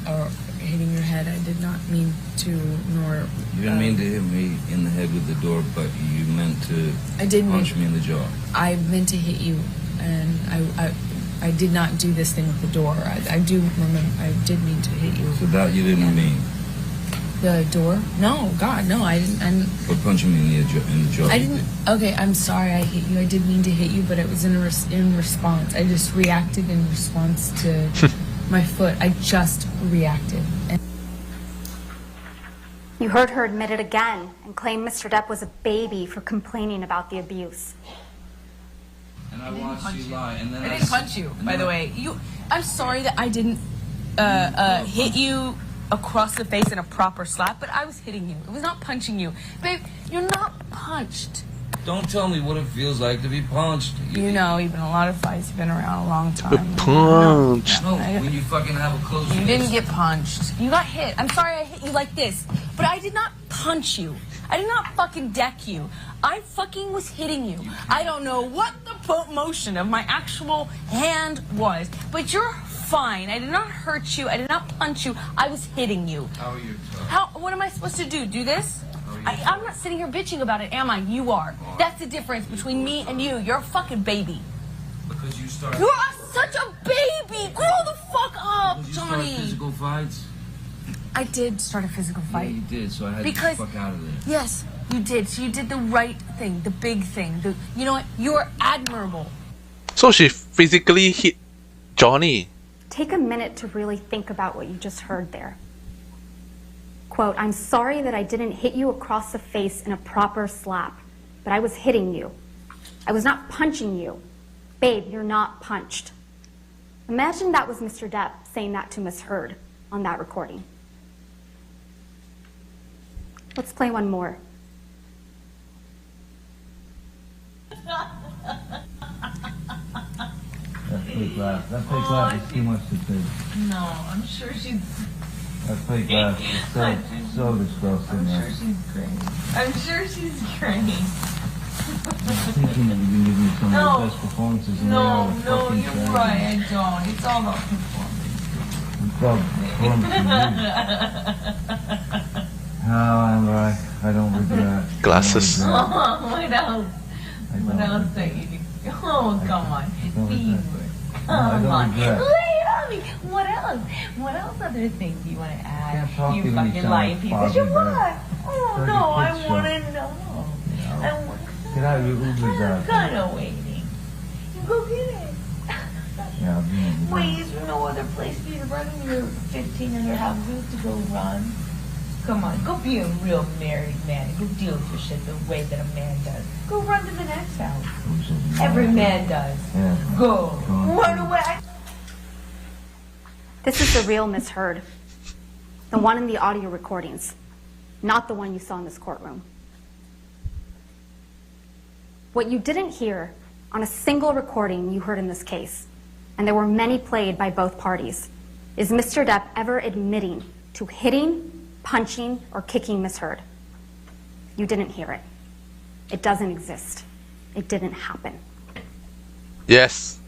or hitting your head. I did not mean to, nor... You didn't mean to hit me in the head with the door, but you meant to punch me in the jaw. I meant to hit you, and I did not do this thing with the door. I do remember, I did mean to hit you. So that you didn't mean? The door? No, God, no, I didn't. But punching me in the jaw. I didn't. Okay, I'm sorry I hit you. I did mean to hit you, but it was in response. I just reacted in response to my foot. I just reacted. And You heard her admit it again and claim Mr. Depp was a baby for complaining about the abuse. And I watched you lie, and then I didn't punch you, by the way. I'm sorry that I didn't hit you across the face in a proper slap, but I was hitting you. It was not punching you. Babe, you're not punched. Don't tell me what it feels like to be punched. You know, you've been in a lot of fights. You've been around a long time. Punched. No, when you fucking have a close You fist. didn't get punched. You got hit. I'm sorry I hit you like this, but I did not punch you. I did not fucking deck you. I fucking was hitting you. I don't know what the motion of my actual hand was, but you're fine. I did not hurt you. I did not punch you. I was hitting you. How are you? What am I supposed to do? Do this? I'm not sitting here bitching about it, am I? You are. That's the difference between me and you. You're a fucking baby. Because you started. You're such a baby. Grow the fuck up, Because you Johnny. started physical fights. I did start a physical Yeah, fight. you did. So I had Because- to get the fuck out of there. Yes, you did. So you did the right thing, the big thing. You know what? You're admirable. So she physically hit Johnny. Take a minute to really think about what you just heard there. Quote, I'm sorry that I didn't hit you across the face in a proper slap, but I was hitting you. I was not punching you. Babe, you're not punched. Imagine that was Mr. Depp saying that to Miss Heard on that recording. Let's play one more. That fake laugh. That fake laugh is too much to take. No, I'm sure she's. That fake laugh is so disgusting. I'm sure she's great. I'm sure she's great. I'm thinking that you can give me some of the best performances in the No, world. no, you're right. I don't. It's all about performance. It's all performance. No, I don't regret. Glasses. What else? I What don't else regret. that you do? Oh, come on. don't Be regret. good. No, I Come don't on. regret. Lay it on me. What else? What else other things do you want to add? Can't talk to You you when you fucking sound lying like piece of Bobby shit. Bear. What? Oh, Thirty no, I kids want show. to know. You I know. want Get out of your Uber's I'm out. kind of waiting. You go get it. Yeah, I'll be in the Wait, is there no other place for you to run in your 1,500 houses to go run? Come on, go be a real married man and go deal with your shit the way that a man does. Go run to the next house. Every man does. Yeah. Go. Run away. This is the real Miss Heard, the one in the audio recordings, not the one you saw in this courtroom. What you didn't hear on a single recording you heard in this case, and there were many played by both parties, is Mr. Depp ever admitting to hitting, punching, or kicking Miss Heard. You didn't hear it. It doesn't exist. It didn't happen. Yes.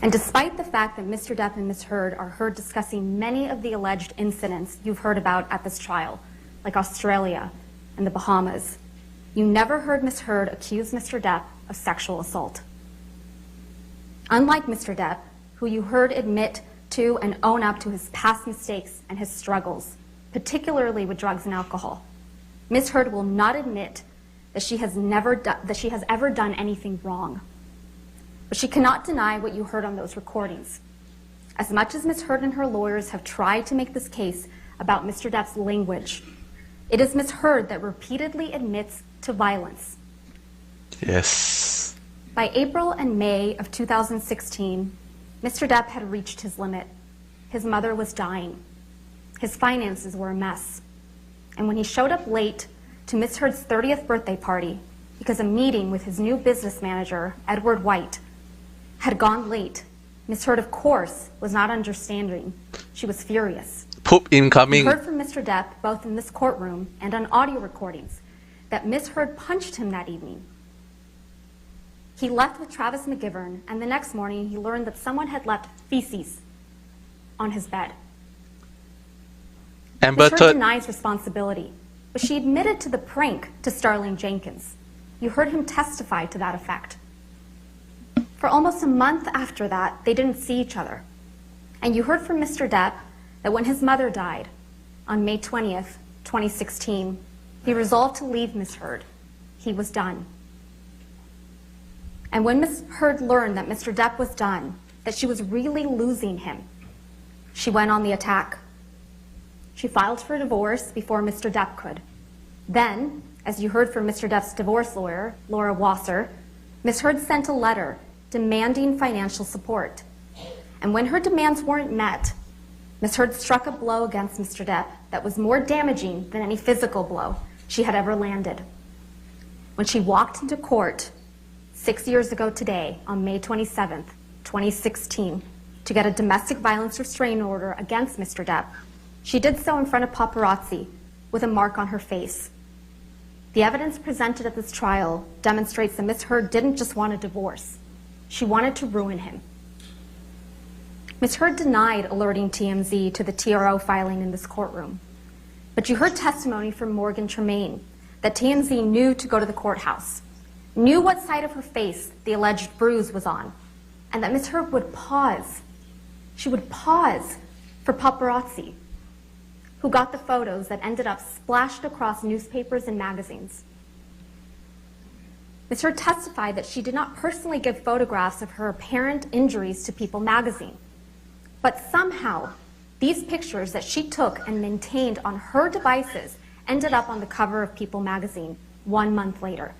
And despite the fact that Mr. Depp and Ms. Heard are heard discussing many of the alleged incidents you've heard about at this trial, like Australia and the Bahamas, you never heard Ms. Heard accuse Mr. Depp of sexual assault. Unlike Mr. Depp, who you heard admit to and own up to his past mistakes and his struggles, particularly with drugs and alcohol, Ms. Heard will not admit that she has ever done anything wrong. But she cannot deny what you heard on those recordings. As much as Ms. Heard and her lawyers have tried to make this case about Mr. Depp's language, it is Ms. Heard that repeatedly admits to violence. Yes. By April and May of 2016, Mr. Depp had reached his limit. His mother was dying. His finances were a mess. And when he showed up late to Ms. Heard's 30th birthday party because a meeting with his new business manager, Edward White, had gone late, Ms. Heard, of course, was not understanding. She was furious. Poop We incoming. heard from Mr. Depp, both in this courtroom and on audio recordings, that Ms. Heard punched him that evening. He left with Travis McGivern, and the next morning he learned that someone had left feces on his bed. Amber Ms. Heard Heard. denies responsibility, but she admitted to the prank to Starling Jenkins. You heard him testify to that effect. For almost a month after that, they didn't see each other. And you heard from Mr. Depp that when his mother died on May 20th, 2016, he resolved to leave Ms. Heard. He was done. And when Ms. Heard learned that Mr. Depp was done, that she was really losing him, She went on the attack. She filed for divorce before Mr. Depp could. Then, as you heard from Mr. Depp's divorce lawyer, Laura Wasser, Ms. Heard sent a letter demanding financial support. And when her demands weren't met, Ms. Heard struck a blow against Mr. Depp that was more damaging than any physical blow she had ever landed. When she walked into court 6 years ago today, on May 27th, 2016, to get a domestic violence restraining order against Mr. Depp, she did so in front of paparazzi with a mark on her face. The evidence presented at this trial demonstrates that Ms. Heard didn't just want a divorce. She wanted to ruin him. Ms. Heard denied alerting TMZ to the TRO filing in this courtroom. But you heard testimony from Morgan Tremaine that TMZ knew to go to the courthouse, knew what side of her face the alleged bruise was on, and that Ms. Heard would pause. She would pause for paparazzi, who got the photos that ended up splashed across newspapers and magazines. Ms. Heard testified that she did not personally give photographs of her apparent injuries to People magazine. But somehow, these pictures that she took and maintained on her devices ended up on the cover of People magazine 1 month later.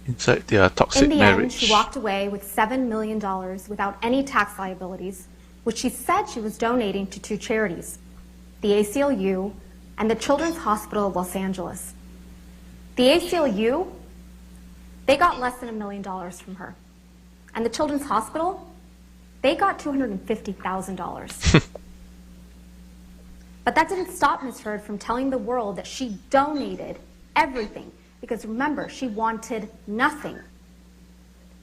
Inside their toxic In the marriage. end, she walked away with $7 million without any tax liabilities, which she said she was donating to 2 charities, the ACLU and the Children's Hospital of Los Angeles. The ACLU, they got less than $1 million from her. And the Children's Hospital, they got $250,000. But that didn't stop Ms. Heard from telling the world that she donated everything. Because remember, she wanted nothing.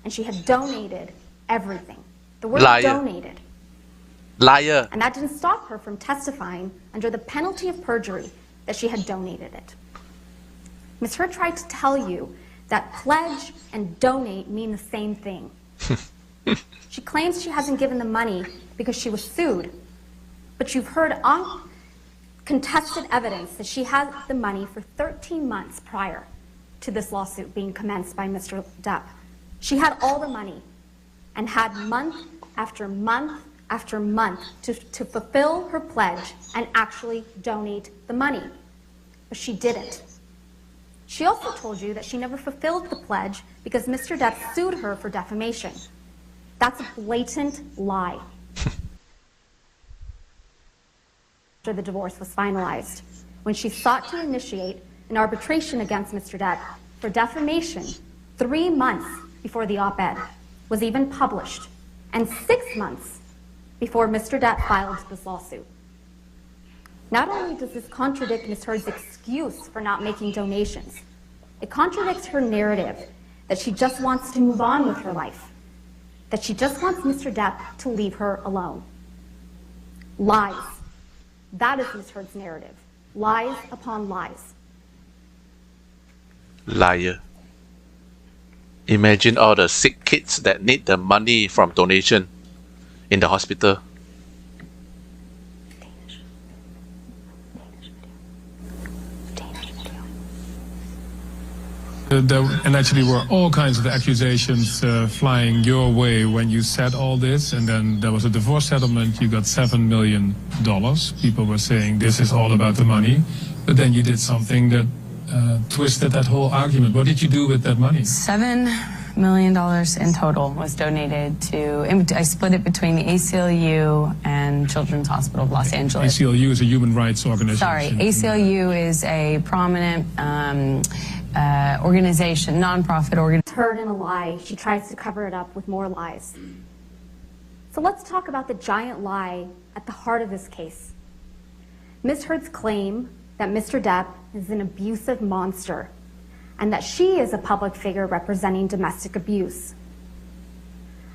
And she had donated everything. The word Liar. donated. Liar. And that didn't stop her from testifying under the penalty of perjury that she had donated it. Ms. Heard tried to tell you that pledge and donate mean the same thing. She claims she hasn't given the money because she was sued. But you've heard uncontested evidence that she had the money for 13 months prior to this lawsuit being commenced by Mr. Depp. She had all the money and had month after month after month to fulfill her pledge and actually donate the money. But she didn't. She also told you that she never fulfilled the pledge because Mr. Depp sued her for defamation. That's a blatant lie. After the divorce was finalized, when she sought to initiate an arbitration against Mr. Depp for defamation 3 months before the op-ed was even published, and 6 months before Mr. Depp filed this lawsuit. Not only does this contradict Ms. Heard's excuse for not making donations, it contradicts her narrative that she just wants to move on with her life, that she just wants Mr. Depp to leave her alone. Lies. That is Ms. Heard's narrative. Lies upon lies. Liar. Imagine all the sick kids that need the money from donation in the hospital. And actually were all kinds of accusations flying your way when you said all this, and then there was a divorce settlement, you got $7 million. People were saying this is all about the money, but then you did something that twisted that whole argument. What did you do with that money? $7 million in total was donated to, I split it between the ACLU and Children's Hospital of Los Angeles. ACLU is a human rights organization. Sorry, ACLU is a prominent organization, nonprofit organization. It's heard in a lie. She tries to cover it up with more lies. So let's talk about the giant lie at the heart of this case. Ms. Heard's claim that Mr. Depp is an abusive monster and that she is a public figure representing domestic abuse.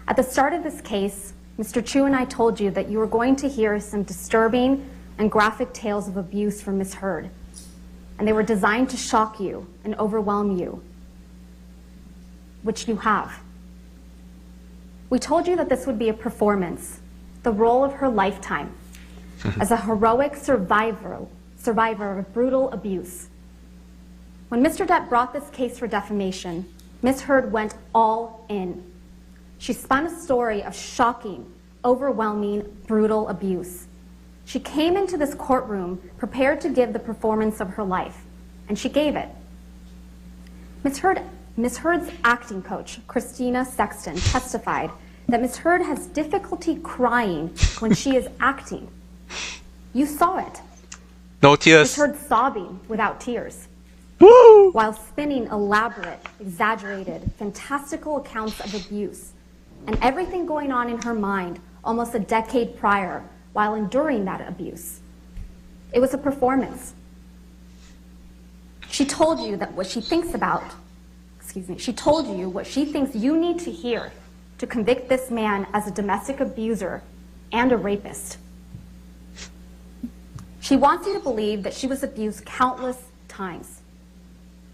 At the start of this case, Mr. Chu and I told you that you were going to hear some disturbing and graphic tales of abuse from Ms. Heard, and they were designed to shock you and overwhelm you, which you have. We told you that this would be a performance, the role of her lifetime, as a heroic survivor of brutal abuse. When Mr. Depp brought this case for defamation, Ms. Heard went all in. She spun a story of shocking, overwhelming, brutal abuse. She came into this courtroom prepared to give the performance of her life, and she gave it. Ms. Heard's acting coach, Christina Sexton, testified that Ms. Heard has difficulty crying when she is acting. You saw it. No Ms. tears. Heard sobbing without tears, Woo! while spinning elaborate, exaggerated, fantastical accounts of abuse and everything going on in her mind almost a decade prior while enduring that abuse. It was a performance. She told you that what she thinks about, she told you what she thinks you need to hear to convict this man as a domestic abuser and a rapist. She wants you to believe that she was abused countless times.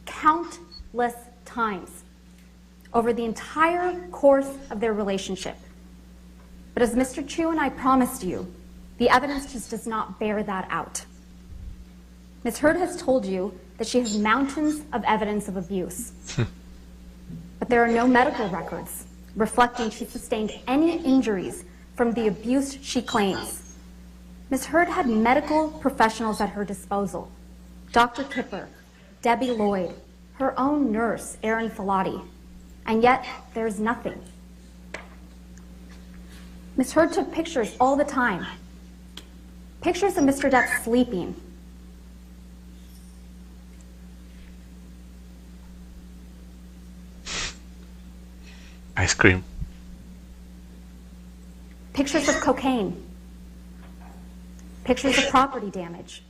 Countless times over the entire course of their relationship. But as Mr. Chu and I promised you, the evidence just does not bear that out. Ms. Heard has told you that she has mountains of evidence of abuse. But there are no medical records reflecting she sustained any injuries from the abuse she claims. Ms. Heard had medical professionals at her disposal. Dr. Kipper, Debbie Lloyd, her own nurse, Erin Filati, and yet there's nothing. Ms. Heard took pictures all the time. Pictures of Mr. Depp sleeping. Ice cream. Pictures of cocaine. Pictures of property damage.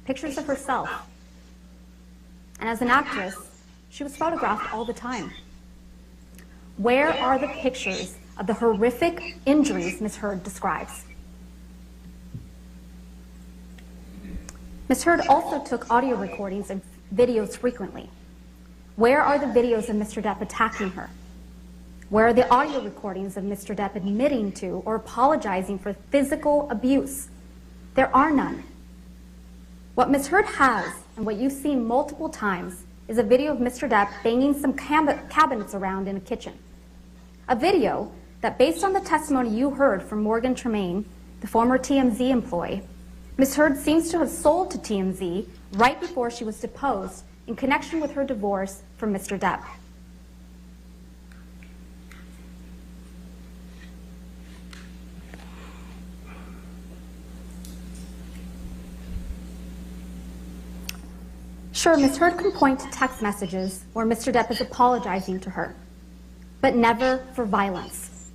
Pictures of herself. And as an actress, she was photographed all the time. Where are the pictures of the horrific injuries Ms. Heard describes? Ms. Heard also took audio recordings and videos frequently. Where are the videos of Mr. Depp attacking her? Where are the audio recordings of Mr. Depp admitting to or apologizing for physical abuse? There are none. What Ms. Heard has, and what you've seen multiple times, is a video of Mr. Depp banging some cabinets around in a kitchen. A video that, based on the testimony you heard from Morgan Tremaine, the former TMZ employee, Ms. Heard seems to have sold to TMZ right before she was deposed in connection with her divorce from Mr. Depp. Sure, Ms. Heard can point to text messages where Mr. Depp is apologizing to her, but never for violence.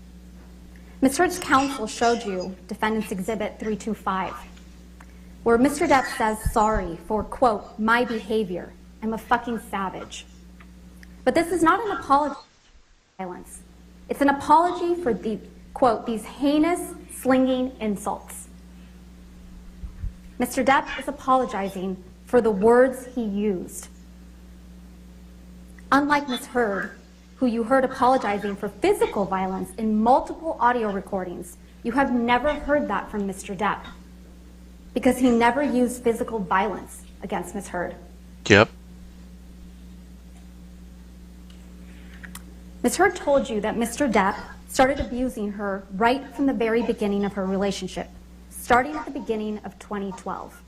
Ms. Heard's counsel showed you Defendant's Exhibit 325, where Mr. Depp says sorry for, quote, my behavior. I'm a fucking savage. But this is not an apology for violence. It's an apology for the, quote, these heinous, slinging insults. Mr. Depp is apologizing for the words he used. Unlike Ms. Heard, who you heard apologizing for physical violence in multiple audio recordings, you have never heard that from Mr. Depp, because he never used physical violence against Ms. Heard. Yep. Ms. Heard told you that Mr. Depp started abusing her right from the very beginning of her relationship, starting at the beginning of 2012.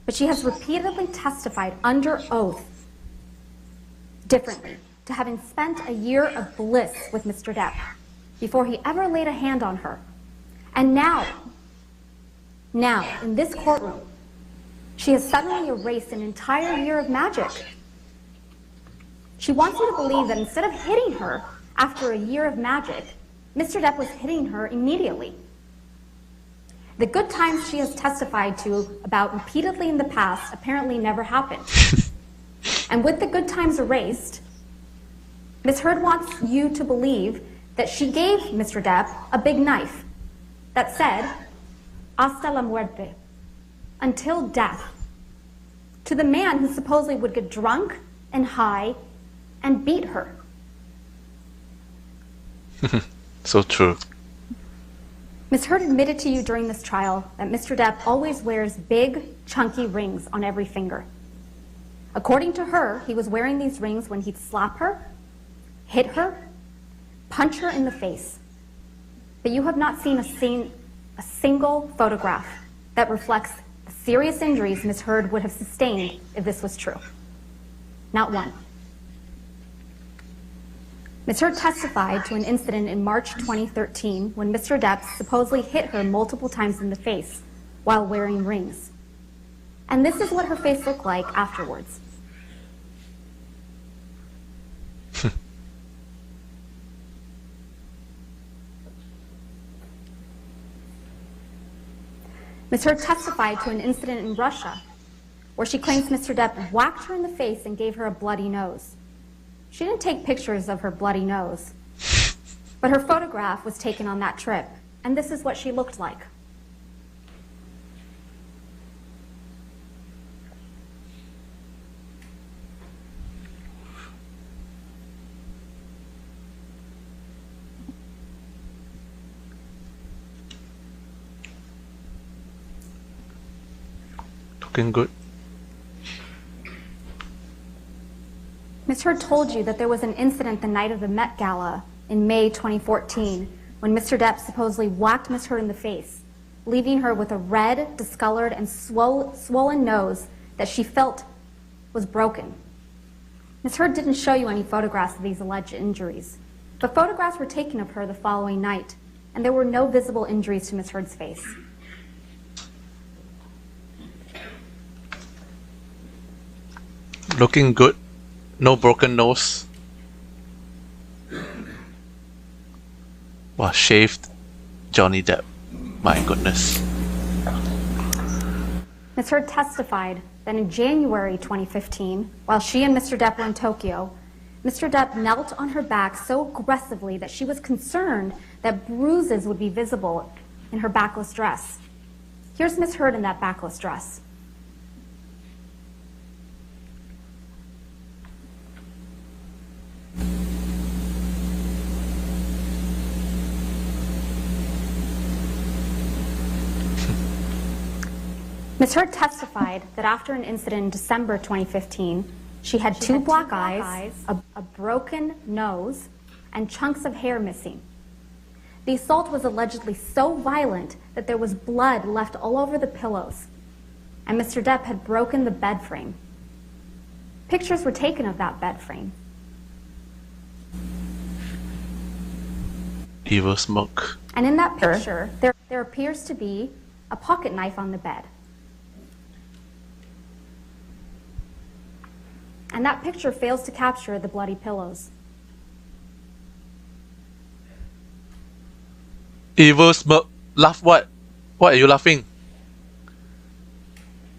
But she has repeatedly testified under oath differently to having spent a year of bliss with Mr. Depp before he ever laid a hand on her. And now, in this courtroom, she has suddenly erased an entire year of magic. She wants you to believe that instead of hitting her after a year of magic, Mr. Depp was hitting her immediately. The good times she has testified to about repeatedly in the past apparently never happened. And with the good times erased, Ms. Heard wants you to believe that she gave Mr. Depp a big knife that said, hasta la muerte, until death, to the man who supposedly would get drunk and high and beat her. So true. Ms. Heard admitted to you during this trial that Mr. Depp always wears big, chunky rings on every finger. According to her, he was wearing these rings when he'd slap her, hit her, punch her in the face. But you have not seen a single photograph that reflects the serious injuries Ms. Heard would have sustained if this was true. Not one. Ms. Heard testified to an incident in March 2013 when Mr. Depp supposedly hit her multiple times in the face while wearing rings. And this is what her face looked like afterwards. Ms. Heard testified to an incident in Russia where she claims Mr. Depp whacked her in the face and gave her a bloody nose. She didn't take pictures of her bloody nose, but her photograph was taken on that trip, and this is what she looked like. Looking good. Ms. Heard told you that there was an incident the night of the Met Gala in May 2014 when Mr. Depp supposedly whacked Ms. Heard in the face, leaving her with a red, discolored, and swollen nose that she felt was broken. Ms. Heard didn't show you any photographs of these alleged injuries, but photographs were taken of her the following night, and there were no visible injuries to Ms. Heard's face. Looking good. No broken nose. Wow, shaved Johnny Depp. My goodness. Ms. Heard testified that in January 2015, while she and Mr. Depp were in Tokyo, Mr. Depp knelt on her back so aggressively that she was concerned that bruises would be visible in her backless dress. Here's Ms. Heard in that backless dress. Ms. Heard testified that after an incident in December 2015, she had two black eyes, a broken nose, and chunks of hair missing. The assault was allegedly so violent that there was blood left all over the pillows, and Mr. Depp had broken the bed frame. Pictures were taken of that bed frame. Evil smoke. And in that picture, there appears to be a pocket knife on the bed. And that picture fails to capture the bloody pillows. Evil smoke. Laugh what? What are you laughing?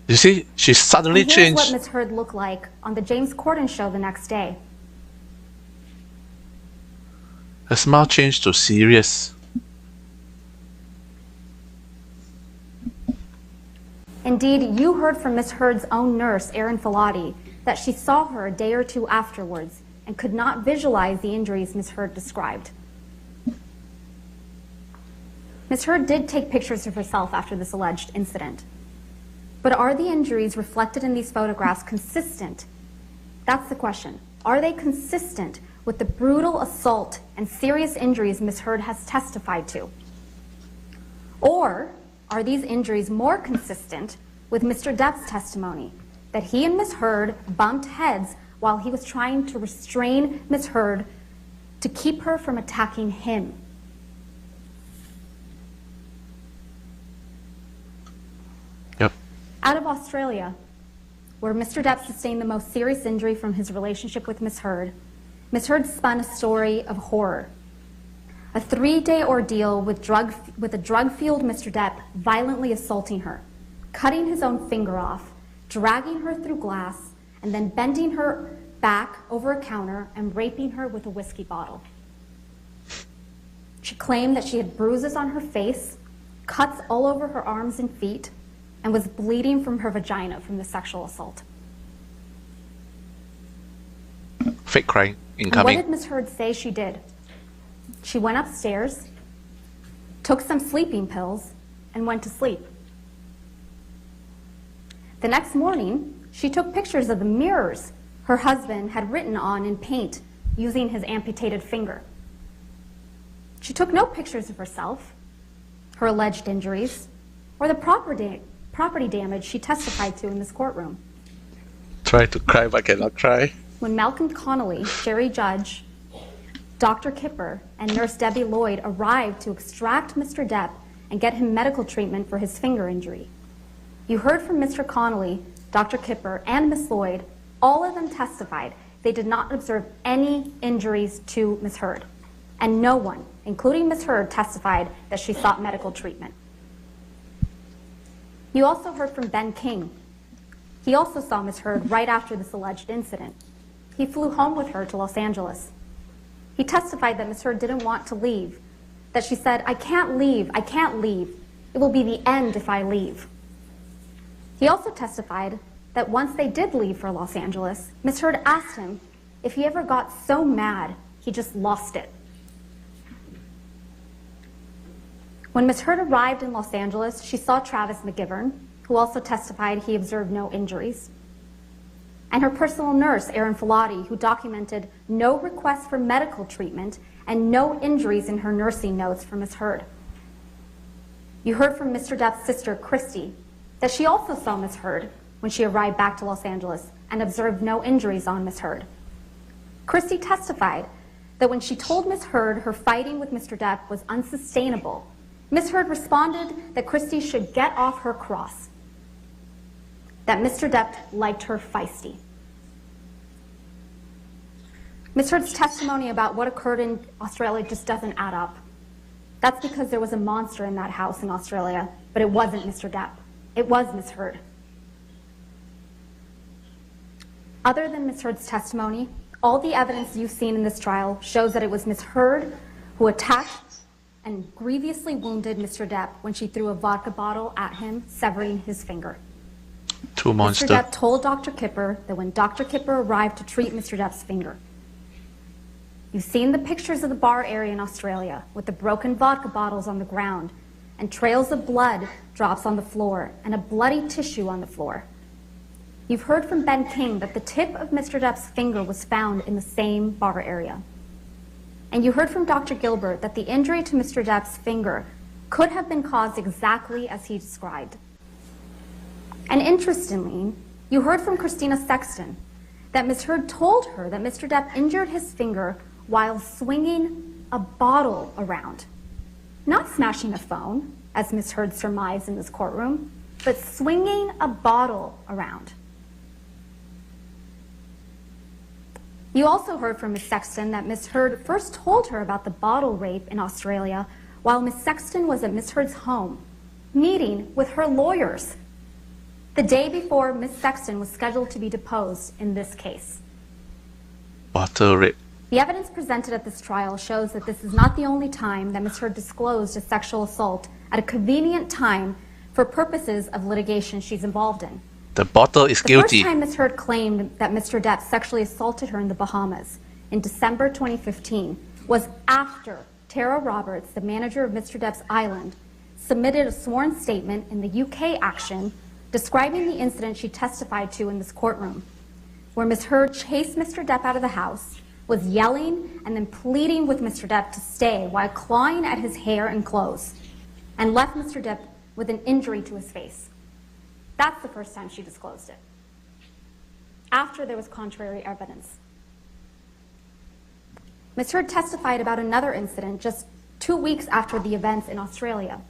You see, she suddenly And here's changed. what Ms. Heard looked like on the James Corden show the next day. Her smile changed to serious. Indeed, you heard from Ms. Heard's own nurse, Erin Filati, that she saw her a day or two afterwards and could not visualize the injuries Ms. Heard described. Ms. Heard did take pictures of herself after this alleged incident. But are the injuries reflected in these photographs consistent? That's the question. Are they consistent with the brutal assault and serious injuries Ms. Heard has testified to? Or are these injuries more consistent with Mr. Depp's testimony that he and Ms. Heard bumped heads while he was trying to restrain Ms. Heard to keep her from attacking him? Yep. Out of Australia, where Mr. Depp sustained the most serious injury from his relationship with Ms. Heard spun a story of horror. A 3-day ordeal with a drug-fueled Mr. Depp violently assaulting her, cutting his own finger off, dragging her through glass, and then bending her back over a counter and raping her with a whiskey bottle. She claimed that she had bruises on her face, cuts all over her arms and feet, and was bleeding from her vagina from the sexual assault. Fake crying And incoming. what did Ms. Heard say she did? She went upstairs, took some sleeping pills, and went to sleep. The next morning, She took pictures of the mirrors her husband had written on in paint using his amputated finger. She took no pictures of herself, her alleged injuries, or the property damage she testified to in this courtroom. Try to cry but cannot cry. When Malcolm Connolly, Jerry Judge, Dr. Kipper, and Nurse Debbie Lloyd arrived to extract Mr. Depp and get him medical treatment for his finger injury. You heard from Mr. Connolly, Dr. Kipper, and Ms. Lloyd. All of them testified they did not observe any injuries to Ms. Heard. And no one, including Ms. Heard, testified that she sought medical treatment. You also heard from Ben King. He also saw Ms. Heard right after this alleged incident. He flew home with her to Los Angeles. He testified that Ms. Heard didn't want to leave, that she said, "I can't leave, I can't leave. It will be the end if I leave." He also testified that once they did leave for Los Angeles, Ms. Heard asked him if he ever got so mad he just lost it. When Ms. Heard arrived in Los Angeles, she saw Travis McGivern, who also testified he observed no injuries, and her personal nurse, Erin Filati, who documented no requests for medical treatment and no injuries in her nursing notes for Ms. Heard. You heard from Mr. Depp's sister, Christy, that she also saw Ms. Heard when she arrived back to Los Angeles and observed no injuries on Ms. Heard. Christy testified that when she told Ms. Heard her fighting with Mr. Depp was unsustainable, Ms. Heard responded that Christy should get off her cross, that Mr. Depp liked her feisty. Ms. Heard's testimony about what occurred in Australia just doesn't add up. That's because there was a monster in that house in Australia, but it wasn't Mr. Depp. It was Ms. Heard. Other than Ms. Heard's testimony, all the evidence you've seen in this trial shows that it was Ms. Heard who attacked and grievously wounded Mr. Depp when she threw a vodka bottle at him, severing his finger. Monster. Mr. Depp told Dr. Kipper that when Dr. Kipper arrived to treat Mr. Depp's finger. You've seen the pictures of the bar area in Australia with the broken vodka bottles on the ground and trails of blood drops on the floor and a bloody tissue on the floor. You've heard from Ben King that the tip of Mr. Depp's finger was found in the same bar area. And you heard from Dr. Gilbert that the injury to Mr. Depp's finger could have been caused exactly as he described. And interestingly, you heard from Christina Sexton that Ms. Heard told her that Mr. Depp injured his finger while swinging a bottle around. Not smashing a phone, as Ms. Heard surmised in this courtroom, but swinging a bottle around. You also heard from Ms. Sexton that Ms. Heard first told her about the bottle rape in Australia while Ms. Sexton was at Ms. Heard's home, meeting with her lawyers, the day before Ms. Sexton was scheduled to be deposed in this case. Bottle rape. The evidence presented at this trial shows that this is not the only time that Ms. Heard disclosed a sexual assault at a convenient time for purposes of litigation she's involved in. The bottle is guilty. The first time Ms. Heard claimed that Mr. Depp sexually assaulted her in the Bahamas in December 2015 was after Tara Roberts, the manager of Mr. Depp's island, submitted a sworn statement in the UK action describing the incident she testified to in this courtroom, where Ms. Heard chased Mr. Depp out of the house, was yelling and then pleading with Mr. Depp to stay while clawing at his hair and clothes, and left Mr. Depp with an injury to his face. That's the first time she disclosed it, after there was contrary evidence. Ms. Heard testified about another incident just 2 weeks after the events in Australia,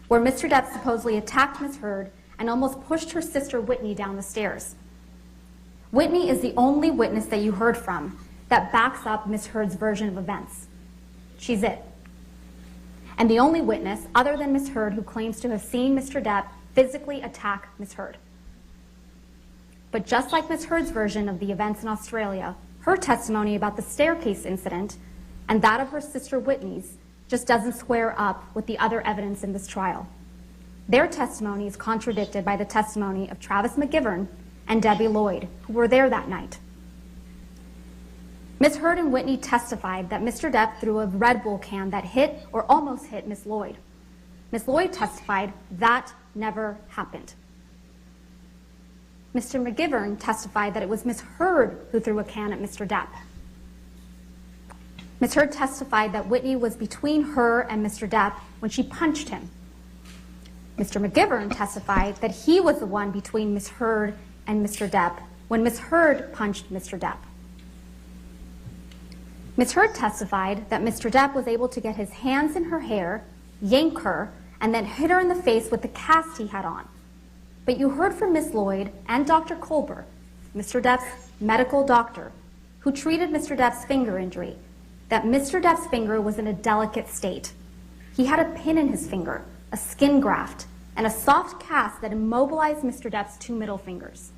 where Mr. Depp supposedly attacked Ms. Heard and almost pushed her sister Whitney down the stairs. Whitney is the only witness that you heard from that backs up Ms. Heard's version of events. She's it. And the only witness, other than Ms. Heard, who claims to have seen Mr. Depp physically attack Ms. Heard. But just like Ms. Heard's version of the events in Australia, her testimony about the staircase incident and that of her sister Whitney's just doesn't square up with the other evidence in this trial. Their testimony is contradicted by the testimony of Travis McGivern and Debbie Lloyd, who were there that night. Ms. Heard and Whitney testified that Mr. Depp threw a Red Bull can that hit or almost hit Ms. Lloyd. Ms. Lloyd testified that never happened. Mr. McGivern testified that it was Ms. Heard who threw a can at Mr. Depp. Ms. Heard testified that Whitney was between her and Mr. Depp when she punched him. Mr. McGivern testified that he was the one between Ms. Heard and Mr. Depp when Ms. Heard punched Mr. Depp. Ms. Heard testified that Mr. Depp was able to get his hands in her hair, yank her, and then hit her in the face with the cast he had on. But you heard from Ms. Lloyd and Dr. Colbert, Mr. Depp's medical doctor, who treated Mr. Depp's finger injury, that Mr. Depp's finger was in a delicate state. He had a pin in his finger, a skin graft, and a soft cast that immobilized Mr. Depp's two middle fingers.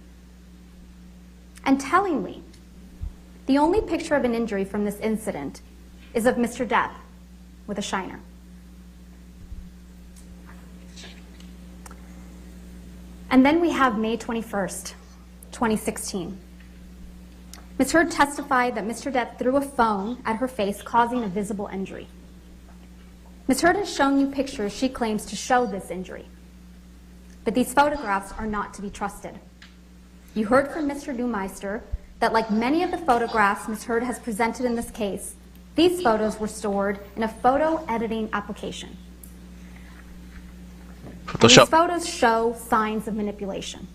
And tellingly, the only picture of an injury from this incident is of Mr. Depp with a shiner. And then we have May 21st, 2016. Ms. Heard testified that Mr. Depp threw a phone at her face, causing a visible injury. Ms. Heard has shown you pictures she claims to show this injury. But these photographs are not to be trusted. You heard from Mr. Neumeister that, like many of the photographs Ms. Heard has presented in this case, these photos were stored in a photo editing application. These Photoshop. photos show signs of manipulation.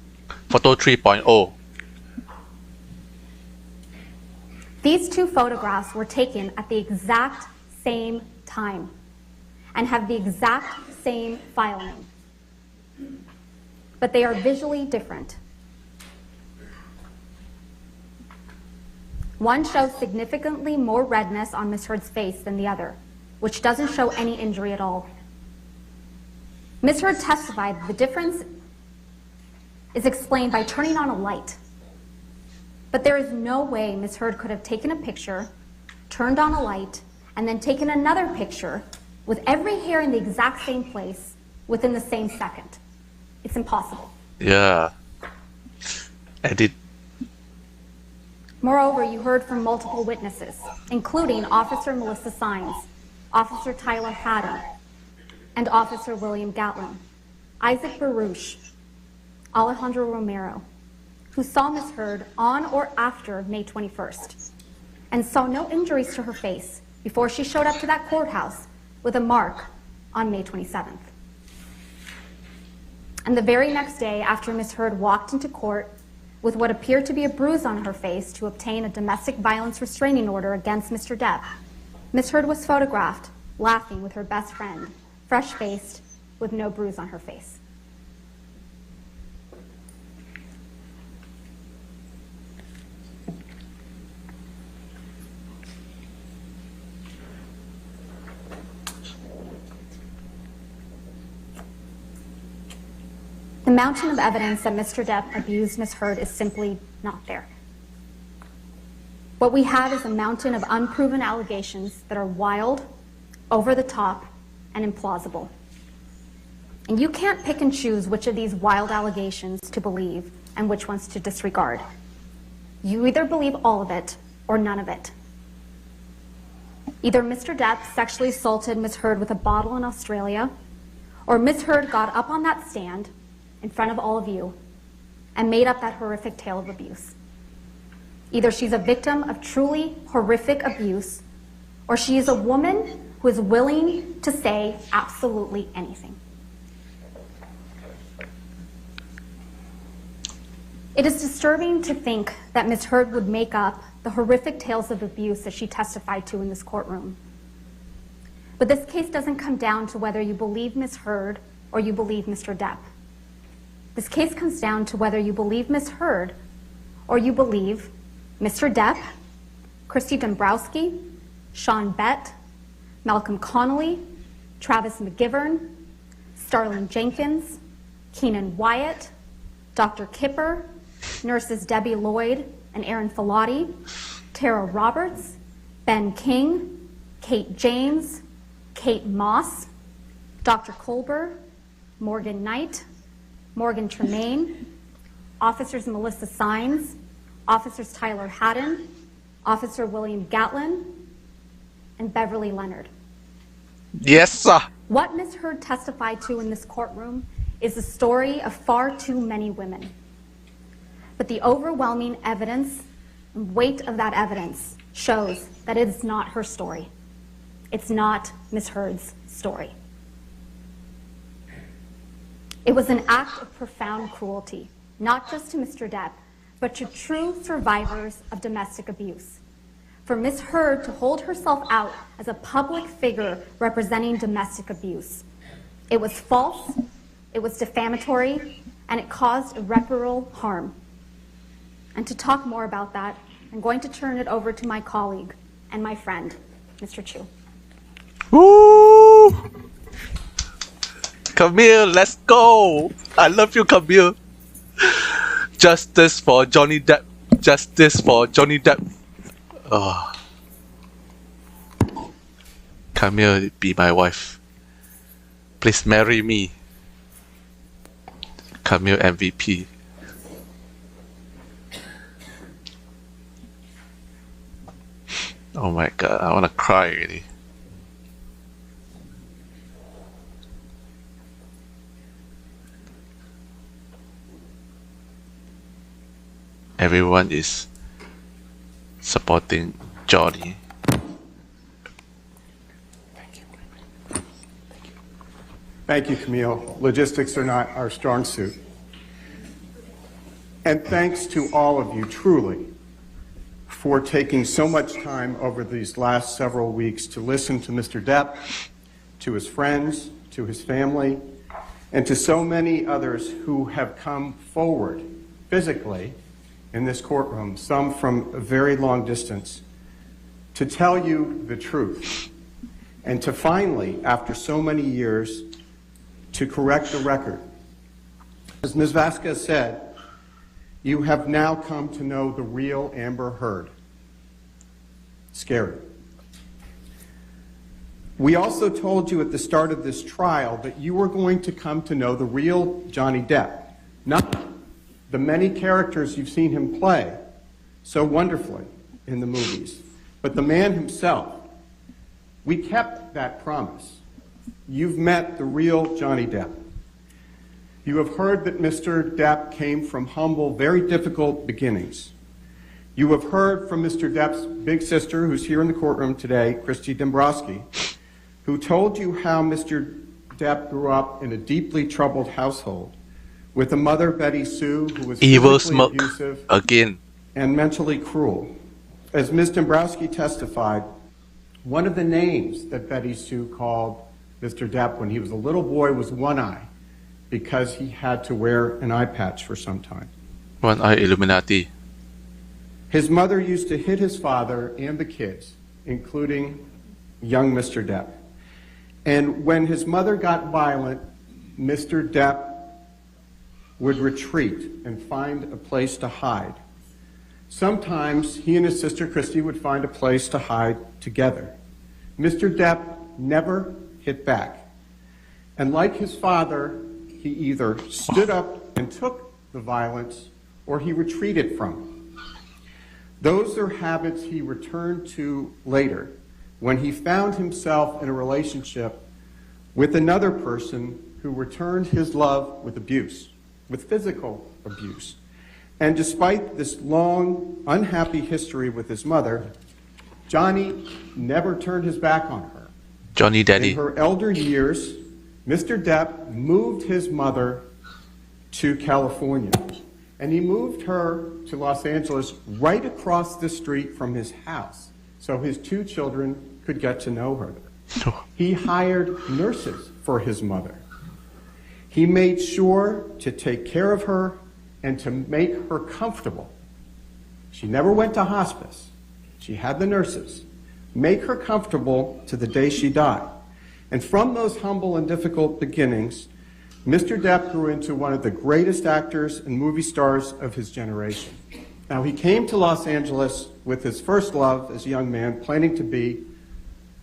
Photo 3.0. These two photographs were taken at the exact same time and have the exact same file name. But they are visually different. One shows significantly more redness on Ms. Heard's face than the other, which doesn't show any injury at all. Ms. Heard testified that the difference is explained by turning on a light. But there is no way Ms. Heard could have taken a picture, turned on a light, and then taken another picture with every hair in the exact same place within the same second. It's impossible. Yeah. Edit. Moreover, you heard from multiple witnesses, including Officer Melissa Sines, Officer Tyler Haddon, and Officer William Gatlin, Isaac Baruch, Alejandro Romero, who saw Ms. Heard on or after May 21st and saw no injuries to her face before she showed up to that courthouse with a mark on May 27th. And the very next day, after Ms. Heard walked into court with what appeared to be a bruise on her face to obtain a domestic violence restraining order against Mr. Depp, Ms. Heard was photographed laughing with her best friend, fresh-faced, with no bruise on her face. The mountain of evidence that Mr. Depp abused Ms. Heard is simply not there. What we have is a mountain of unproven allegations that are wild, over the top, and implausible. And you can't pick and choose which of these wild allegations to believe and which ones to disregard. You either believe all of it or none of it. Either Mr. Depp sexually assaulted Ms. Heard with a bottle in Australia, or Ms. Heard got up on that stand in front of all of you and made up that horrific tale of abuse. Either she's a victim of truly horrific abuse, or she is a woman who is willing to say absolutely anything. It is disturbing to think that Ms. Heard would make up the horrific tales of abuse that she testified to in this courtroom. But this case doesn't come down to whether you believe Ms. Heard or you believe Mr. Depp. This case comes down to whether you believe Ms. Heard or you believe Mr. Depp, Christy Dombrowski, Sean Bett, Malcolm Connolly, Travis McGivern, Starling Jenkins, Keenan Wyatt, Dr. Kipper, nurses Debbie Lloyd and Aaron Filati, Tara Roberts, Ben King, Kate James, Kate Moss, Dr. Colbert, Morgan Knight, Morgan Tremaine, Officers Melissa Sines, Officers Tyler Haddon, Officer William Gatlin, and Beverly Leonard. Yes, sir. What Ms. Heard testified to in this courtroom is the story of far too many women. but the overwhelming evidence and weight of that evidence shows that it is not her story. It's not Ms. Heard's story. It was an act of profound cruelty, not just to Mr. Depp, but to true survivors of domestic abuse. For Ms. Heard to hold herself out as a public figure representing domestic abuse. It was false, it was defamatory, and it caused irreparable harm. And to talk more about that, I'm going to turn it over to my colleague and my friend, Mr. Chu. Woo! Camille, let's go! I love you, Camille. Justice for Johnny Depp. Justice for Johnny Depp. Oh. Camille, be my wife. Please marry me. Camille MVP. Oh my god, I wanna cry already. Everyone is supporting Johnny. Thank you, Camille. Logistics are not our strong suit. And thanks to all of you, truly, for taking so much time over these last several weeks to listen to Mr. Depp, to his friends, to his family, and to so many others who have come forward physically in this courtroom, some from a very long distance, to tell you the truth, and to finally, after so many years, to correct the record. As Ms. Vasquez said, you have now come to know the real Amber Heard. Scary. We also told you at the start of this trial that you were going to come to know the real Johnny Depp, not the many characters you've seen him play so wonderfully in the movies, but the man himself. We kept that promise. You've met the real Johnny Depp. You have heard that Mr. Depp came from humble, very difficult beginnings. You have heard from Mr. Depp's big sister, who's here in the courtroom today, Christy Dombrowski, who told you how Mr. Depp grew up in a deeply troubled household with a mother, Betty Sue, who was Evil physically smoke abusive again and mentally cruel. As Ms. Dombrowski testified, one of the names that Betty Sue called Mr. Depp when he was a little boy was One Eye, because he had to wear an eye patch for some time. One Eye Illuminati. His mother used to hit his father and the kids, including young Mr. Depp. And when his mother got violent, Mr. Depp would retreat and find a place to hide. Sometimes he and his sister Christy would find a place to hide together. Mr. Depp never hit back. And like his father, he either stood up and took the violence or he retreated from it. Those are habits he returned to later when he found himself in a relationship with another person who returned his love with abuse, with physical abuse. And despite this long, unhappy history with his mother, Johnny never turned his back on her. Johnny Daddy. In her elder years, Mr. Depp moved his mother to California. And he moved her to Los Angeles right across the street from his house so his two children could get to know her. He hired nurses for his mother. He made sure to take care of her and to make her comfortable. She never went to hospice. She had the nurses make her comfortable to the day she died. And from those humble and difficult beginnings, Mr. Depp grew into one of the greatest actors and movie stars of his generation. Now, he came to Los Angeles with his first love as a young man, planning to be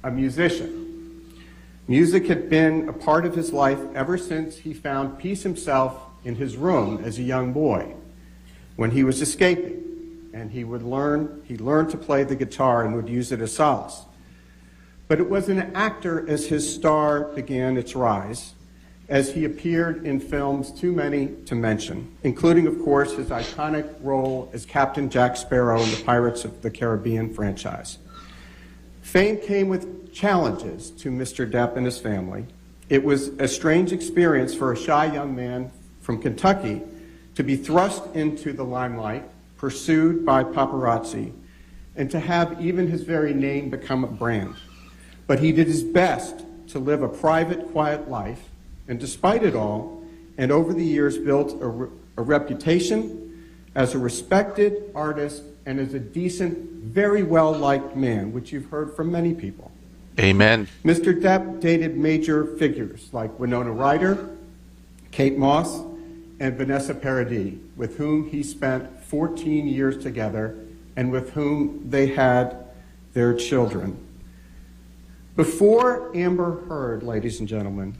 a musician. Music had been a part of his life ever since he found peace himself in his room as a young boy, when he was escaping, and he learned to play the guitar and would use it as solace. But it was an actor as his star began its rise, as he appeared in films too many to mention, including, of course, his iconic role as Captain Jack Sparrow in the Pirates of the Caribbean franchise. Fame came with challenges to Mr. Depp and his family. It was a strange experience for a shy young man from Kentucky to be thrust into the limelight, pursued by paparazzi, and to have even his very name become a brand. But he did his best to live a private, quiet life, and despite it all, and over the years built a reputation as a respected artist and as a decent, very well-liked man, which you've heard from many people. Amen. Mr. Depp dated major figures like Winona Ryder, Kate Moss, and Vanessa Paradis, with whom he spent 14 years together and with whom they had their children. Before Amber Heard, ladies and gentlemen,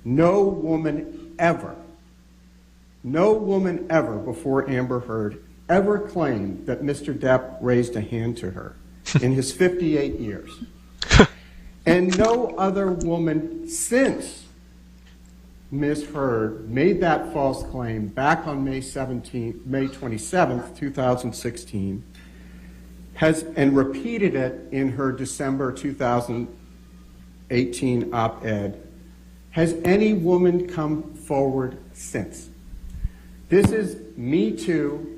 no woman ever before Amber Heard ever claimed that Mr. Depp raised a hand to her in his 58 years. And no other woman since Ms. Heard made that false claim back on May 27th, 2016, and repeated it in her December 2018 op-ed. Has any woman come forward since? This is Me Too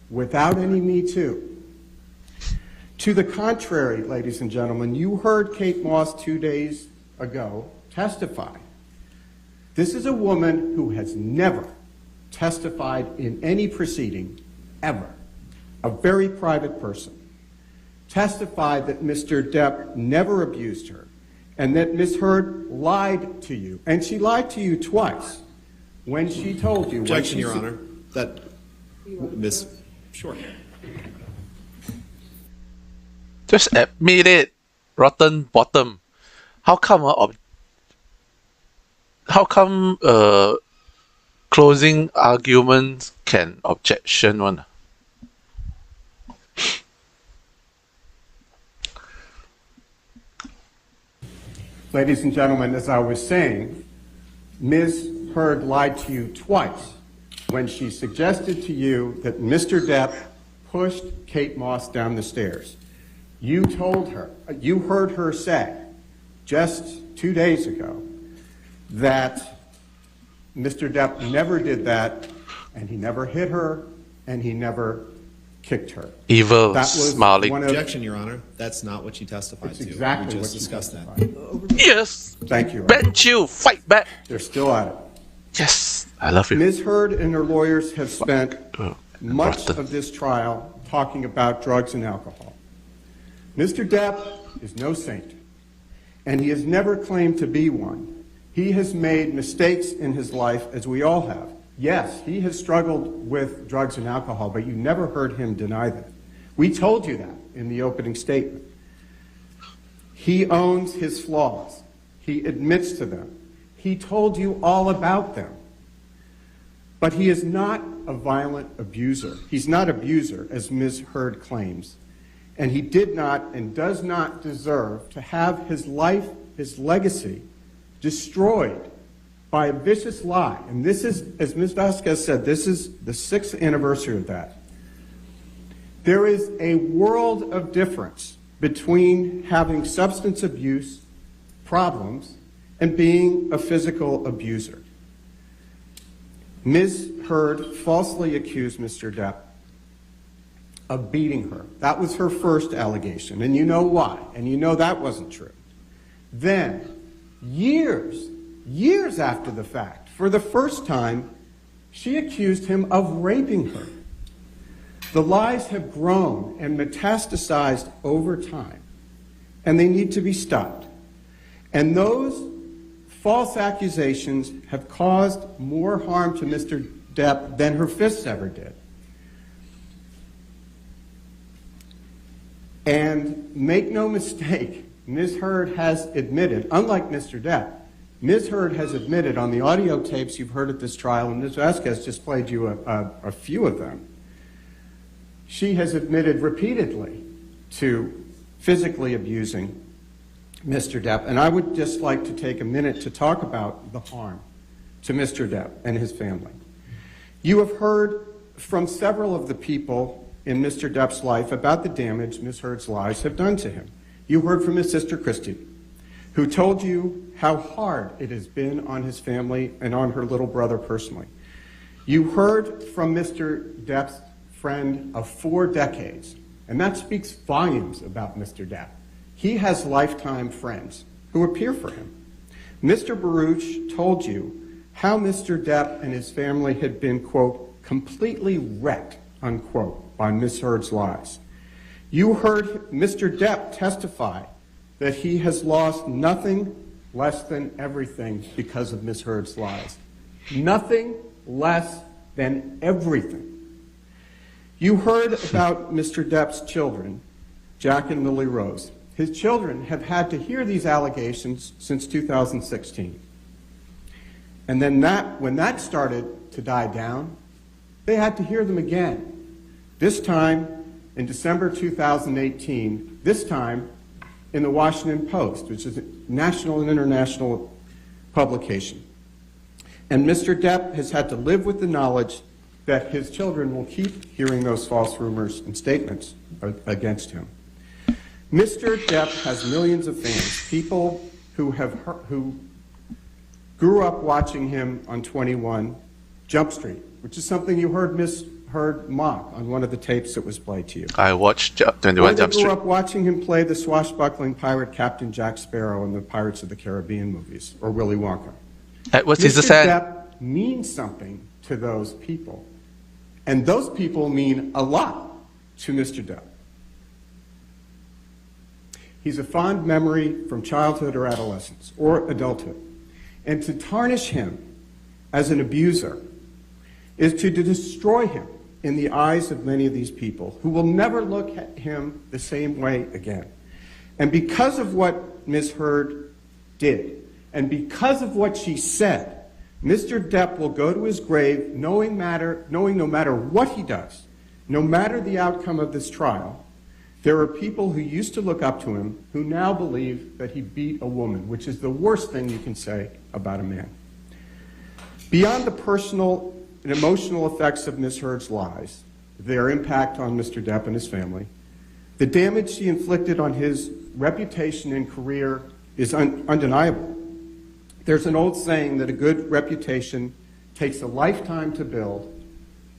without any Me Too. To the contrary, ladies and gentlemen, you heard Kate Moss 2 days ago testify. This is a woman who has never testified in any proceeding, ever. A very private person. Testified that Mr. Depp never abused her, and that Ms. Heard lied to you. And she lied to you twice when she told you. Objection, Your Honor. That Ms. Short. Just admit it. Rotten bottom. How come closing arguments can objection one? Ladies and gentlemen, as I was saying, Ms. Heard lied to you twice when she suggested to you that Mr. Depp pushed Kate Moss down the stairs. You told her, you heard her say just 2 days ago that Mr. Depp never did that, and he never hit her, and he never kicked her. Evil, That was smiling. Objection, Your Honor. That's not what she testified It's to. exactly We what just she discussed that. testified. Yes. Thank you. Bench you. Fight back. They're still at it. Yes. I love you. Ms. Heard and her lawyers have spent much Rotten. of this trial talking about drugs and alcohol. Mr. Depp is no saint, and he has never claimed to be one. He has made mistakes in his life, as we all have. Yes, he has struggled with drugs and alcohol, but you never heard him deny that. We told you that in the opening statement. He owns his flaws. He admits to them. He told you all about them. But he is not a violent abuser. He's not an abuser, as Ms. Heard claims. And he did not and does not deserve to have his life, his legacy, destroyed by a vicious lie. And this is, as Ms. Vasquez said, this is the 6th anniversary of that. There is a world of difference between having substance abuse problems and being a physical abuser. Ms. Heard falsely accused Mr. Depp of beating her. That was her first allegation, and you know why, and you know that wasn't true. Then, years after the fact, for the first time, she accused him of raping her. The lies have grown and metastasized over time, and they need to be stopped. And those false accusations have caused more harm to Mr. Depp than her fists ever did. And make no mistake, Ms. Heard has admitted, unlike Mr. Depp, Ms. Heard has admitted on the audio tapes you've heard at this trial, and Ms. Vasquez just played you a few of them, she has admitted repeatedly to physically abusing Mr. Depp. And I would just like to take a minute to talk about the harm to Mr. Depp and his family. You have heard from several of the people in Mr. Depp's life about the damage Ms. Heard's lies have done to him. You heard from his sister Christy, who told you how hard it has been on his family and on her little brother personally. You heard from Mr. Depp's friend of 4 decades, and that speaks volumes about Mr. Depp. He has lifetime friends who appear for him. Mr. Baruch told you how Mr. Depp and his family had been, quote, completely wrecked, unquote, by Ms. Heard's lies. You heard Mr. Depp testify that he has lost nothing less than everything because of Ms. Heard's lies. Nothing less than everything. You heard about Mr. Depp's children, Jack and Lily Rose. His children have had to hear these allegations since 2016. And then when that started to die down, they had to hear them again. This time in December 2018, this time in the Washington Post, which is a national and international publication. And Mr. Depp has had to live with the knowledge that his children will keep hearing those false rumors and statements against him. Mr. Depp has millions of fans, people who grew up watching him on 21 Jump Street, which is something you heard Ms. Heard mock on one of the tapes that was played to you. I watched 21 Jump Street. Grew up watching him play the swashbuckling pirate Captain Jack Sparrow in the Pirates of the Caribbean movies, or Willy Wonka. Mr. Depp means something to those people, and those people mean a lot to Mr. Depp. He's a fond memory from childhood or adolescence or adulthood, and to tarnish him as an abuser is to destroy him in the eyes of many of these people who will never look at him the same way again. And because of what Ms. Heard did, and because of what she said, Mr. Depp will go to his grave knowing no matter what he does, no matter the outcome of this trial, there are people who used to look up to him who now believe that he beat a woman, which is the worst thing you can say about a man. Beyond the personal and emotional effects of Ms. Heard's lies, their impact on Mr. Depp and his family, the damage she inflicted on his reputation and career is undeniable. There's an old saying that a good reputation takes a lifetime to build,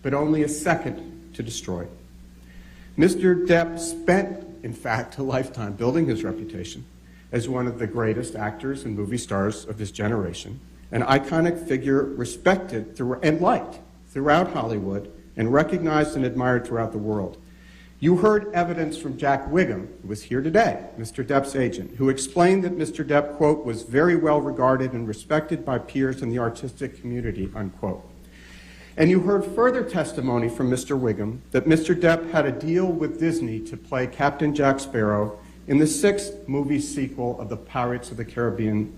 but only a second to destroy. Mr. Depp spent, in fact, a lifetime building his reputation as one of the greatest actors and movie stars of his generation, an iconic figure respected and liked throughout Hollywood and recognized and admired throughout the world. You heard evidence from Jack Wiggum, who was here today, Mr. Depp's agent, who explained that Mr. Depp, quote, was very well regarded and respected by peers in the artistic community, unquote. And you heard further testimony from Mr. Wiggum that Mr. Depp had a deal with Disney to play Captain Jack Sparrow in the 6th movie sequel of the Pirates of the Caribbean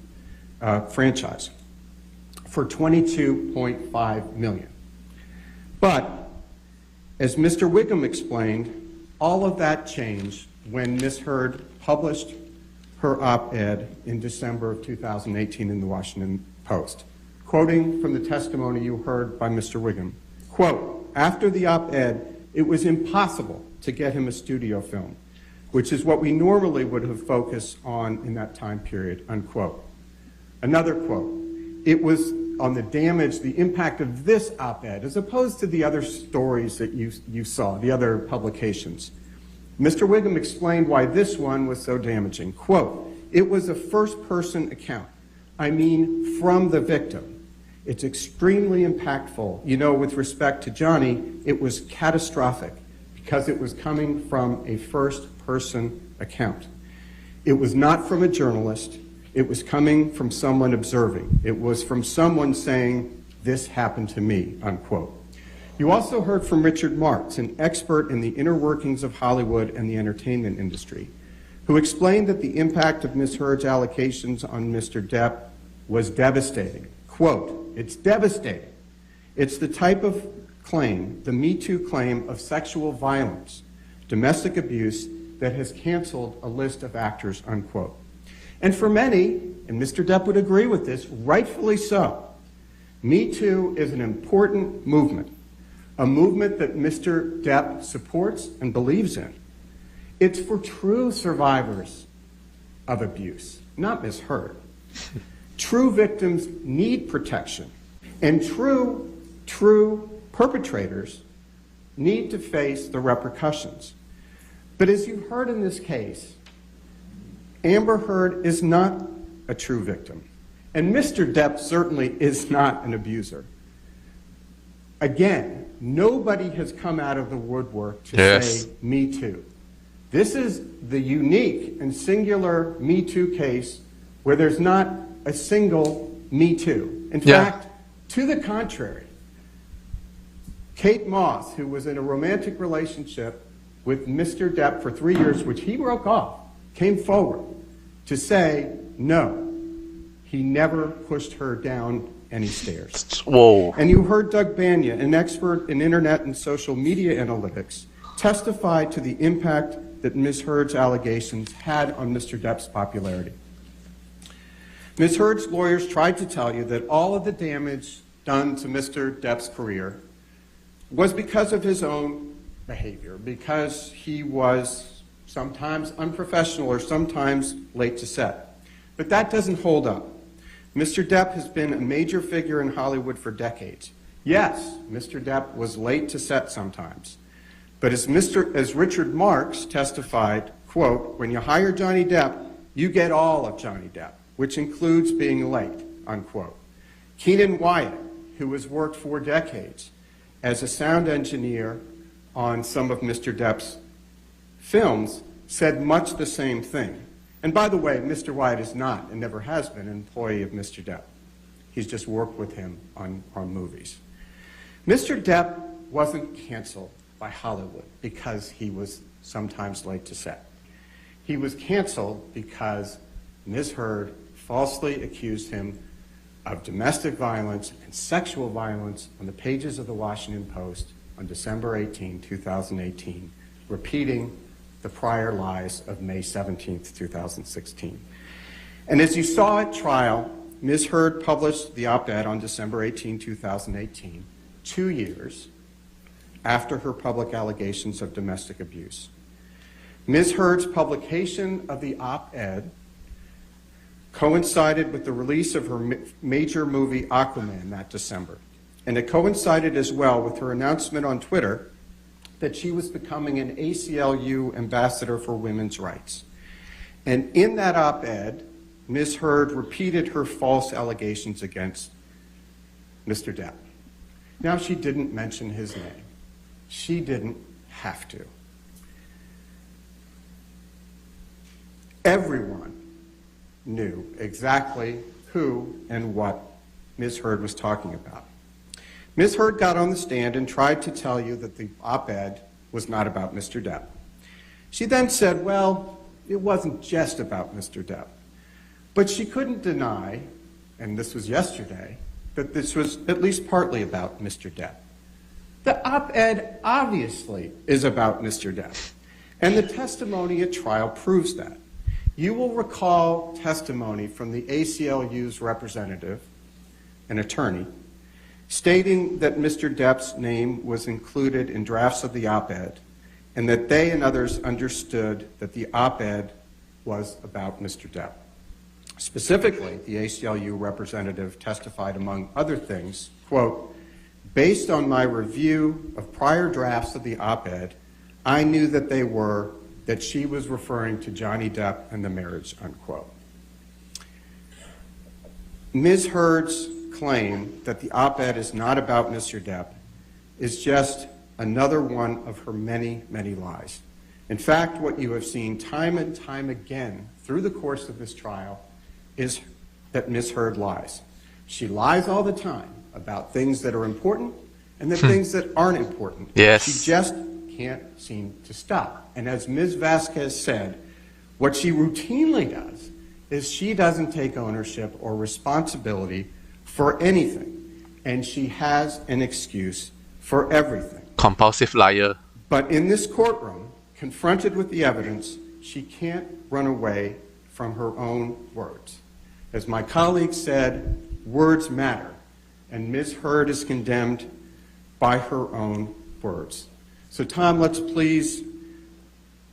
franchise for $22.5 million. But, as Mr. Wiggum explained, all of that changed when Ms. Heard published her op-ed in December of 2018 in the Washington Post. Quoting from the testimony you heard by Mr. Wiggum, quote, after the op-ed, it was impossible to get him a studio film, which is what we normally would have focused on in that time period, unquote. Another quote, it was on the damage, the impact of this op-ed, as opposed to the other stories that you saw, the other publications. Mr. Wiggum explained why this one was so damaging. Quote, it was a first-person account. I mean, from the victim. It's extremely impactful. You know, with respect to Johnny, it was catastrophic because it was coming from a first-person account. It was not from a journalist. It was coming from someone observing. It was from someone saying, this happened to me, unquote. You also heard from Richard Marks, an expert in the inner workings of Hollywood and the entertainment industry, who explained that the impact of Ms. Heard's allegations on Mr. Depp was devastating. Quote, it's devastating. It's the type of claim, the Me Too claim of sexual violence, domestic abuse, that has canceled a list of actors, unquote. And for many, and Mr. Depp would agree with this, rightfully so, Me Too is an important movement, a movement that Mr. Depp supports and believes in. It's for true survivors of abuse, not Ms. Heard. True victims need protection, and true perpetrators need to face the repercussions. But as you heard in this case, Amber Heard is not a true victim, and Mr. Depp certainly is not an abuser. Again, nobody has come out of the woodwork to say Me Too. This is the unique and singular Me Too case where there's not a single Me Too. In fact, to the contrary, Kate Moss, who was in a romantic relationship with Mr. Depp for 3 years, which he broke off, came forward to say, no, he never pushed her down any stairs. Whoa. And you heard Doug Banya, an expert in internet and social media analytics, testify to the impact that Ms. Heard's allegations had on Mr. Depp's popularity. Ms. Heard's lawyers tried to tell you that all of the damage done to Mr. Depp's career was because of his own behavior, because he was sometimes unprofessional or sometimes late to set. But that doesn't hold up. Mr. Depp has been a major figure in Hollywood for decades. Yes, Mr. Depp was late to set sometimes. But as Richard Marx testified, quote, when you hire Johnny Depp, you get all of Johnny Depp, which includes being late, unquote. Keenan Wyatt, who has worked for decades as a sound engineer on some of Mr. Depp's films, said much the same thing. And by the way, Mr. Wyatt is not and never has been an employee of Mr. Depp. He's just worked with him on movies. Mr. Depp wasn't canceled by Hollywood because he was sometimes late to set. He was canceled because Ms. Heard falsely accused him of domestic violence and sexual violence on the pages of the Washington Post on December 18, 2018, repeating the prior lies of May 17, 2016. And as you saw at trial, Ms. Heard published the op-ed on December 18, 2018, 2 years after her public allegations of domestic abuse. Ms. Heard's publication of the op-ed coincided with the release of her major movie Aquaman that December. And it coincided as well with her announcement on Twitter that she was becoming an ACLU ambassador for women's rights. And in that op-ed, Ms. Heard repeated her false allegations against Mr. Depp. Now, she didn't mention his name. She didn't have to. Everyone knew exactly who and what Ms. Heard was talking about. Ms. Heard got on the stand and tried to tell you that the op-ed was not about Mr. Depp. She then said, well, it wasn't just about Mr. Depp. But she couldn't deny, and this was yesterday, that this was at least partly about Mr. Depp. The op-ed obviously is about Mr. Depp, and the testimony at trial proves that. You will recall testimony from the ACLU's representative, an attorney, stating that Mr. Depp's name was included in drafts of the op-ed and that they and others understood that the op-ed was about Mr. Depp. Specifically, the ACLU representative testified, among other things, quote, based on my review of prior drafts of the op-ed, I knew that she was referring to Johnny Depp and the marriage, unquote. Ms. Heard's claim that the op-ed is not about Mr. Depp is just another one of her many, many lies. In fact, what you have seen time and time again through the course of this trial is that Ms. Heard lies. She lies all the time about things that are important and the things that aren't important. Yes. She just can't seem to stop. And as Ms. Vasquez said, what she routinely does is she doesn't take ownership or responsibility for anything, and she has an excuse for everything. Compulsive liar. But in this courtroom, confronted with the evidence, she can't run away from her own words. As my colleague said, words matter. and Ms. Heard is condemned by her own words. So Tom, let's please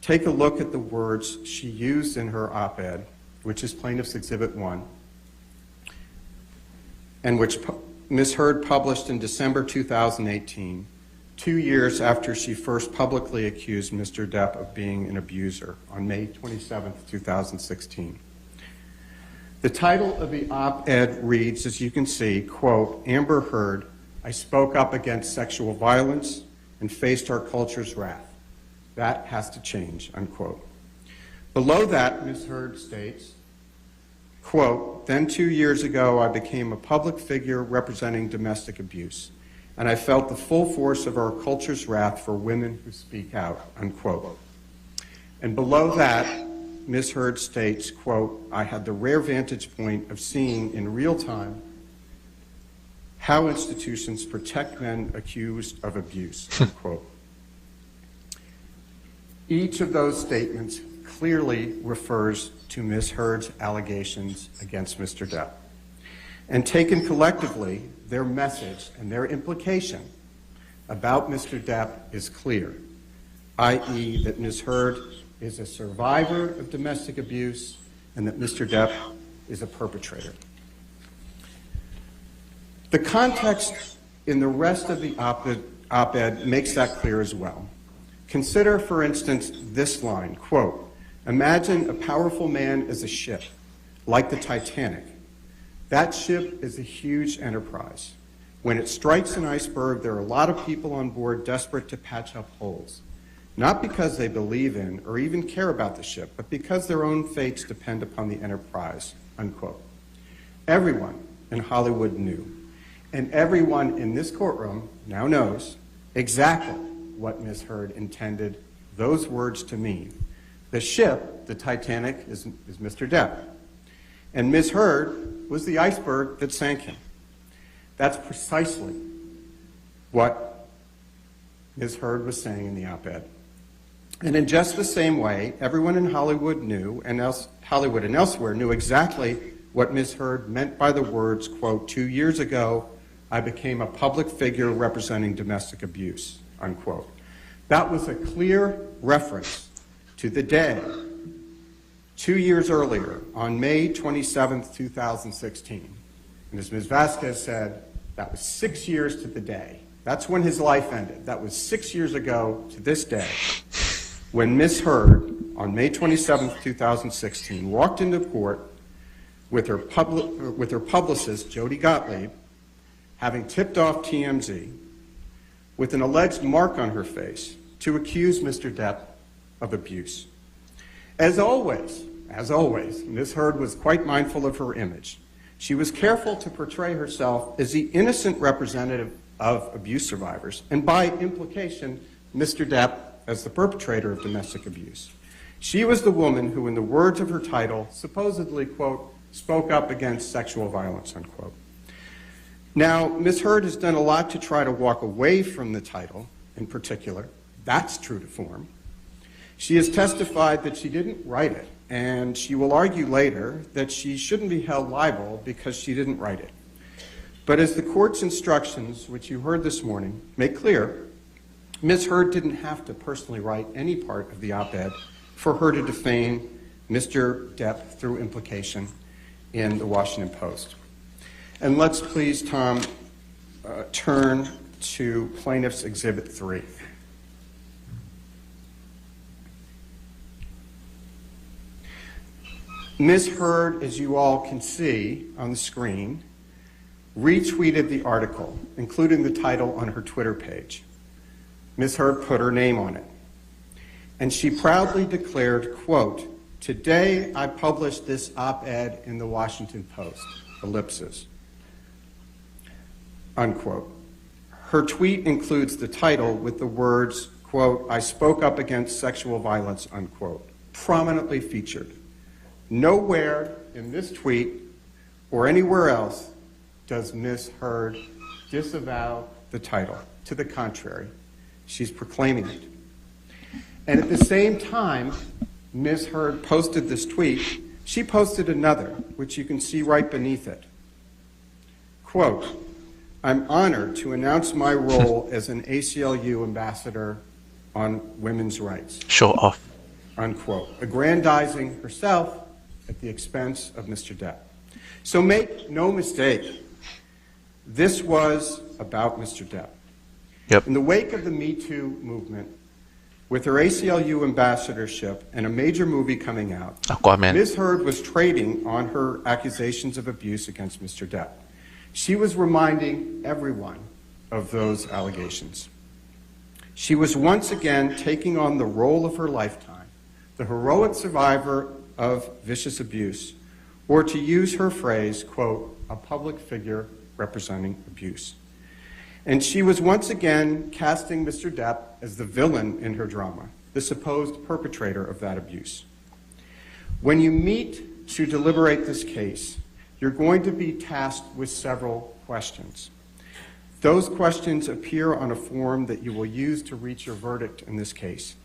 take a look at the words she used in her op-ed, which is Plaintiff's Exhibit 1, and which Ms. Heard published in December 2018, 2 years after she first publicly accused Mr. Depp of being an abuser on May 27, 2016. The title of the op-ed reads, as you can see, quote, Amber Heard, I spoke up against sexual violence and faced our culture's wrath. That has to change, unquote. Below that, Ms. Heard states, quote, then 2 years ago I became a public figure representing domestic abuse, and I felt the full force of our culture's wrath for women who speak out, unquote. And below that, Ms. Heard states, quote, I had the rare vantage point of seeing in real time how institutions protect men accused of abuse, unquote. Each of those statements clearly refers to Ms. Heard's allegations against Mr. Depp. And taken collectively, their message and their implication about Mr. Depp is clear, i.e. that Ms. Heard is a survivor of domestic abuse and that Mr. Depp is a perpetrator. The context in the rest of the op-ed makes that clear as well. Consider, for instance, this line, quote, imagine a powerful man is a ship, like the Titanic. That ship is a huge enterprise. When it strikes an iceberg, there are a lot of people on board desperate to patch up holes, not because they believe in or even care about the ship, but because their own fates depend upon the enterprise, unquote. Everyone in Hollywood knew, and everyone in this courtroom now knows exactly what Ms. Heard intended those words to mean. The ship, the Titanic, is Mr. Depp, and Ms. Heard was the iceberg that sank him. That's precisely what Ms. Heard was saying in the op-ed. And in just the same way, everyone in Hollywood knew, and Hollywood and elsewhere knew exactly what Ms. Heard meant by the words, quote, 2 years ago, I became a public figure representing domestic abuse, unquote. That was a clear reference to the day 2 years earlier, on May 27, 2016. And as Ms. Vasquez said, that was 6 years to the day. That's when his life ended. That was 6 years ago to this day, when Ms. Heard, on May 27, 2016, walked into court with her publicist, Jody Gottlieb, having tipped off TMZ, with an alleged mark on her face to accuse Mr. Depp of abuse. As always, Ms. Heard was quite mindful of her image. She was careful to portray herself as the innocent representative of abuse survivors, and by implication, Mr. Depp as the perpetrator of domestic abuse. She was the woman who, in the words of her title, supposedly, quote, spoke up against sexual violence, unquote. Now, Ms. Heard has done a lot to try to walk away from the title in particular. That's true to form. She has testified that she didn't write it, and she will argue later that she shouldn't be held liable because she didn't write it. But as the court's instructions, which you heard this morning, make clear, Ms. Heard didn't have to personally write any part of the op-ed for her to defame Mr. Depp through implication in the Washington Post. And let's please, Tom, turn to Plaintiff's Exhibit 3. Ms. Heard, as you all can see on the screen, retweeted the article, including the title on her Twitter page. Ms. Heard put her name on it. And she proudly declared, quote, today I published this op-ed in the Washington Post, ellipsis, unquote. Her tweet includes the title with the words, quote, I spoke up against sexual violence, unquote, prominently featured. Nowhere in this tweet or anywhere else does Ms. Heard disavow the title. To the contrary, she's proclaiming it. And at the same time, Ms. Heard posted this tweet, she posted another, which you can see right beneath it. Quote, I'm honored to announce my role as an ACLU ambassador on women's rights. Show off. Unquote. Aggrandizing herself at the expense of Mr. Depp. So make no mistake, this was about Mr. Depp. Yep. In the wake of the Me Too movement, with her ACLU ambassadorship and a major movie coming out, Aquaman. Ms. Heard was trading on her accusations of abuse against Mr. Depp. She was reminding everyone of those allegations. She was once again taking on the role of her lifetime, the heroic survivor of vicious abuse, or to use her phrase, quote, a public figure representing abuse. And she was once again casting Mr. Depp as the villain in her drama, the supposed perpetrator of that abuse. When you meet to deliberate this case, you're going to be tasked with several questions. Those questions appear on a form that you will use to reach your verdict in this case.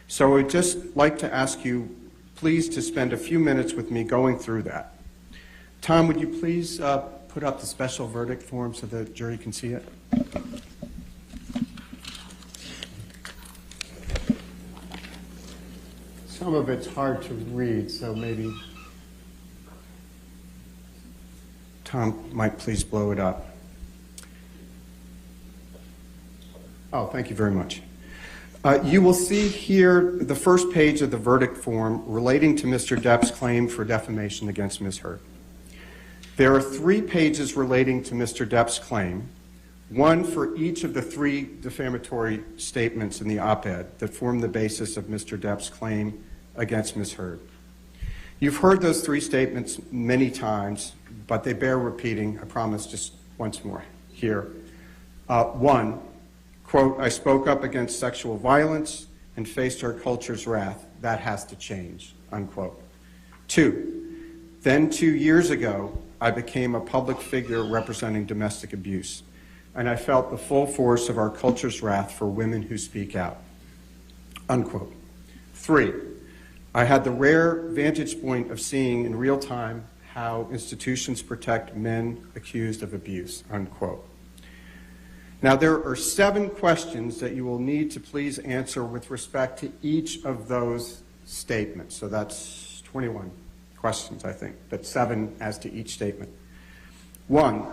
So I'd just like to ask you, please, to spend a few minutes with me going through that. Tom, would you please put up the special verdict form so the jury can see it? Some of it's hard to read, so maybe Tom might please blow it up. Oh, thank you very much. You will see here the first page of the verdict form relating to Mr. Depp's claim for defamation against Ms. Heard. There are 3 pages relating to Mr. Depp's claim, one for each of the 3 defamatory statements in the op-ed that form the basis of Mr. Depp's claim against Ms. Heard. You've heard those 3 statements many times, but they bear repeating. I promise just once more here. 1, quote, I spoke up against sexual violence and faced our culture's wrath. That has to change, unquote. 2, then 2 years ago, I became a public figure representing domestic abuse, and I felt the full force of our culture's wrath for women who speak out, unquote. 3, I had the rare vantage point of seeing in real time how institutions protect men accused of abuse, unquote. Now, there are 7 questions that you will need to please answer with respect to each of those statements. So that's 21 questions, I think, but 7 as to each statement. 1,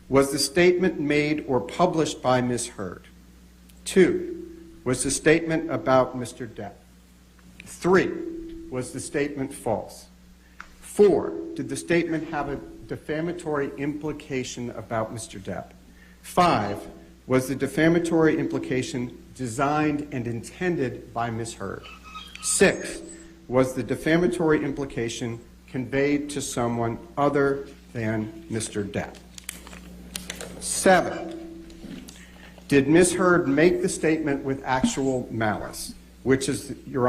was the statement made or published by Ms. Heard? 2, was the statement about Mr. Depp? 3, was the statement false? 4, did the statement have a defamatory implication about Mr. Depp? 5, was the defamatory implication designed and intended by Ms. Heard? 6, was the defamatory implication conveyed to someone other than Mr. Depp? 7, did Ms. Heard make the statement with actual malice, which is, Her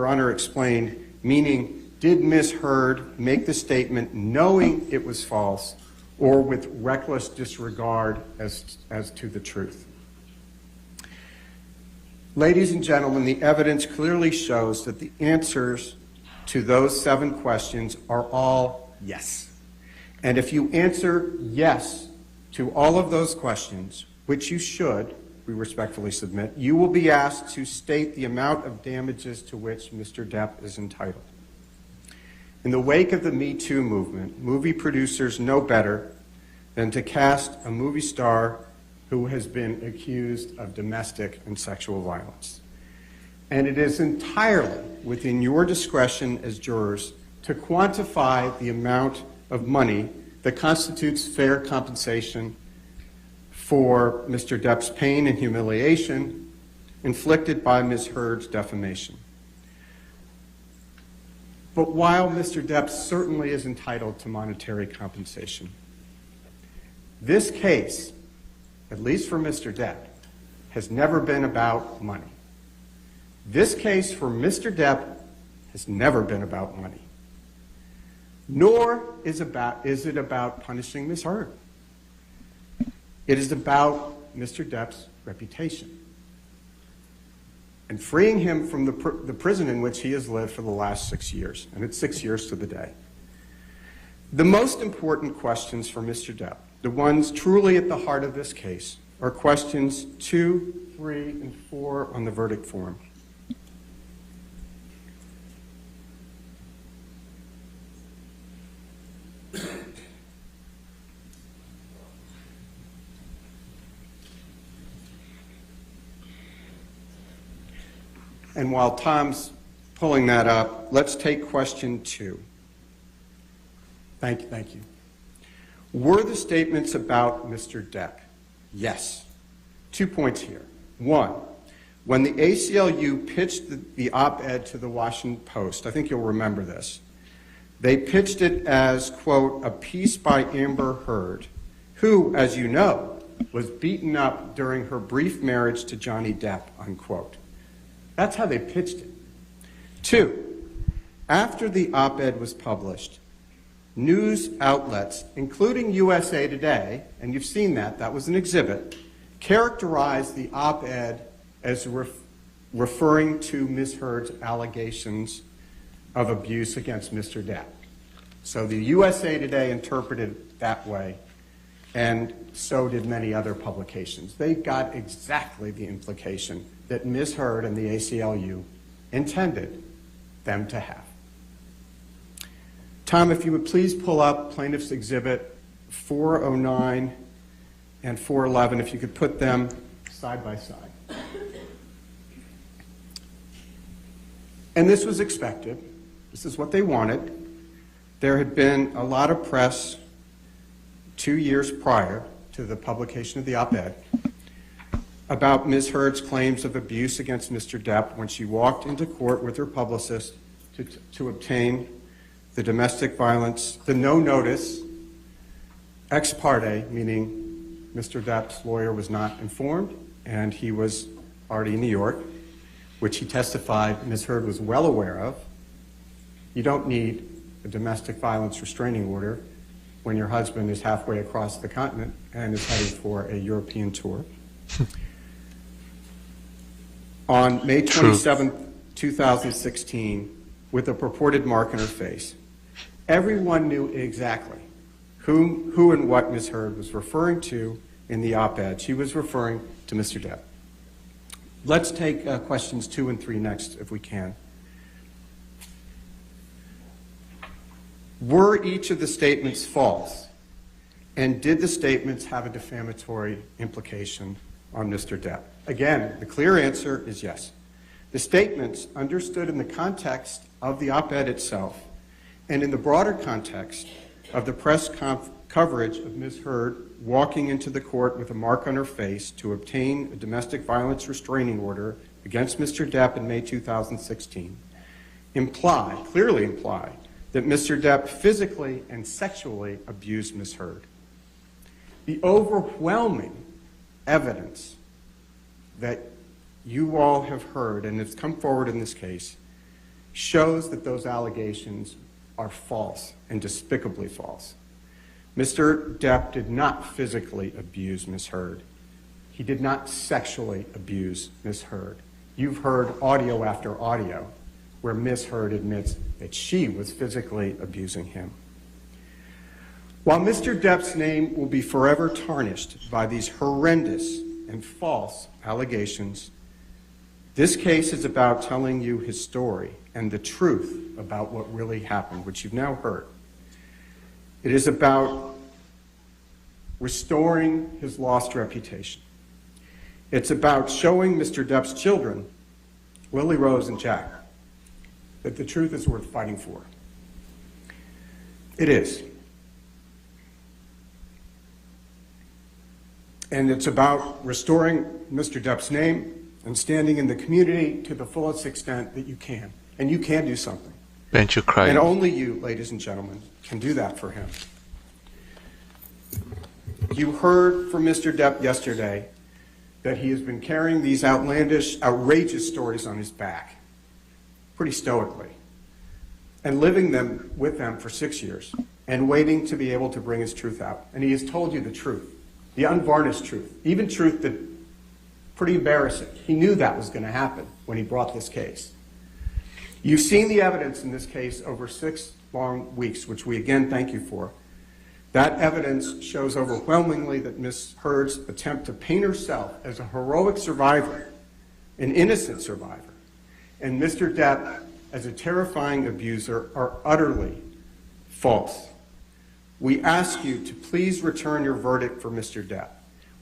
Honor explained, meaning did Ms. Heard make the statement knowing it was false or with reckless disregard as to the truth? Ladies and gentlemen, the evidence clearly shows that the answers to those 7 questions are all yes. And if you answer yes to all of those questions, which you should, we respectfully submit, you will be asked to state the amount of damages to which Mr. Depp is entitled. In the wake of the Me Too movement, movie producers know better than to cast a movie star who has been accused of domestic and sexual violence. And it is entirely within your discretion as jurors to quantify the amount of money that constitutes fair compensation for Mr. Depp's pain and humiliation inflicted by Ms. Heard's defamation. But while Mr. Depp certainly is entitled to monetary compensation, this case, at least for Mr. Depp, has never been about money. This case for Mr. Depp has never been about money. Nor is it about punishing Ms. Heard. It is about Mr. Depp's reputation and freeing him from the prison in which he has lived for the last 6 years, and it's 6 years to the day. The most important questions for Mr. Depp the ones truly at the heart of this case, are questions 2, 3, and 4 on the verdict form. And while Tom's pulling that up, let's take question 2. Thank you. Were the statements about Mr. Depp? Yes. 2 points here. 1, when the ACLU pitched the op-ed to the Washington Post, I think you'll remember this, they pitched it as, quote, a piece by Amber Heard, who, as you know, was beaten up during her brief marriage to Johnny Depp, unquote. That's how they pitched it. 2, after the op-ed was published, news outlets, including USA Today, and you've seen that was an exhibit, characterized the op-ed as referring to Ms. Heard's allegations of abuse against Mr. Depp. So the USA Today interpreted it that way, and so did many other publications. They got exactly the implication that Ms. Heard and the ACLU intended them to have. Tom, if you would please pull up Plaintiff's Exhibit 409 and 411, if you could put them side by side. And this was expected. This is what they wanted. There had been a lot of press 2 years prior to the publication of the op-ed about Ms. Heard's claims of abuse against Mr. Depp when she walked into court with her publicist to obtain the domestic violence, the no-notice ex parte, meaning Mr. Depp's lawyer was not informed and he was already in New York, which he testified Ms. Heard was well aware of. You don't need a domestic violence restraining order when your husband is halfway across the continent and is heading for a European tour. On May 27, 2016, with a purported mark on her face, everyone knew exactly who and what Ms. Heard was referring to in the op-ed. She was referring to Mr. Depp. Let's take questions 2 and 3 next, if we can. Were each of the statements false? And did the statements have a defamatory implication on Mr. Depp? Again, the clear answer is yes. The statements, understood in the context of the op-ed itself and in the broader context of the press coverage of Ms. Heard walking into the court with a mark on her face to obtain a domestic violence restraining order against Mr. Depp in May 2016, clearly imply, that Mr. Depp physically and sexually abused Ms. Heard. The overwhelming evidence that you all have heard, and it's come forward in this case, shows that those allegations are false and despicably false. Mr. Depp did not physically abuse Ms. Heard. He did not sexually abuse Ms. Heard. You've heard audio after audio where Ms. Heard admits that she was physically abusing him. While Mr. Depp's name will be forever tarnished by these horrendous and false allegations, this case is about telling you his story and the truth about what really happened, which you've now heard. It is about restoring his lost reputation. It's about showing Mr. Depp's children, Lily Rose and Jack, that the truth is worth fighting for. It is. And it's about restoring Mr. Depp's name and standing in the community to the fullest extent that you can. And you can do something. Ben't you cry? And only you, ladies and gentlemen, can do that for him. You heard from Mr. Depp yesterday that he has been carrying these outlandish, outrageous stories on his back, pretty stoically, and living with them for 6 years, and waiting to be able to bring his truth out. And he has told you the truth, the unvarnished truth, even truth that pretty embarrassing. He knew that was going to happen when he brought this case. You've seen the evidence in this case over 6 long weeks, which we again thank you for. That evidence shows overwhelmingly that Ms. Heard's attempt to paint herself as a heroic survivor, an innocent survivor, and Mr. Depp as a terrifying abuser are utterly false. We ask you to please return your verdict for Mr. Depp.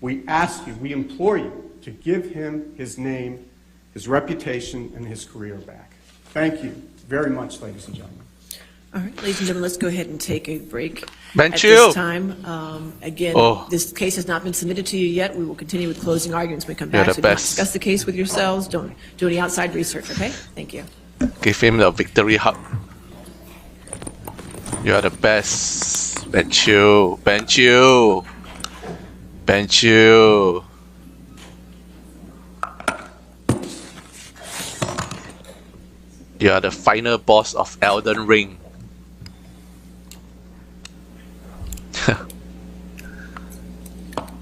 We ask you, we implore you to give him his name, his reputation, and his career back. Thank you very much, ladies and gentlemen. All right, ladies and gentlemen, let's go ahead and take a break Thank at you. this time. Again, this case has not been submitted to you yet. We will continue with closing arguments when we come back. You're So the don't best. discuss the case with yourselves. Don't do any outside research, okay? Thank you. Give him the victory hug. You are the best. Bench you. Bench you. Bench you. You are the final boss of Elden Ring.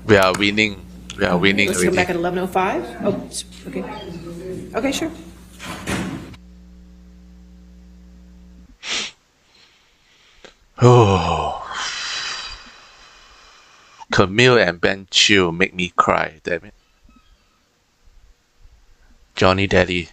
We are winning. We are winning Let's come already. back at 11:05. Oh, okay. Okay, sure. Oh, Camille and Ben Chiu make me cry, damn it. Johnny Daddy.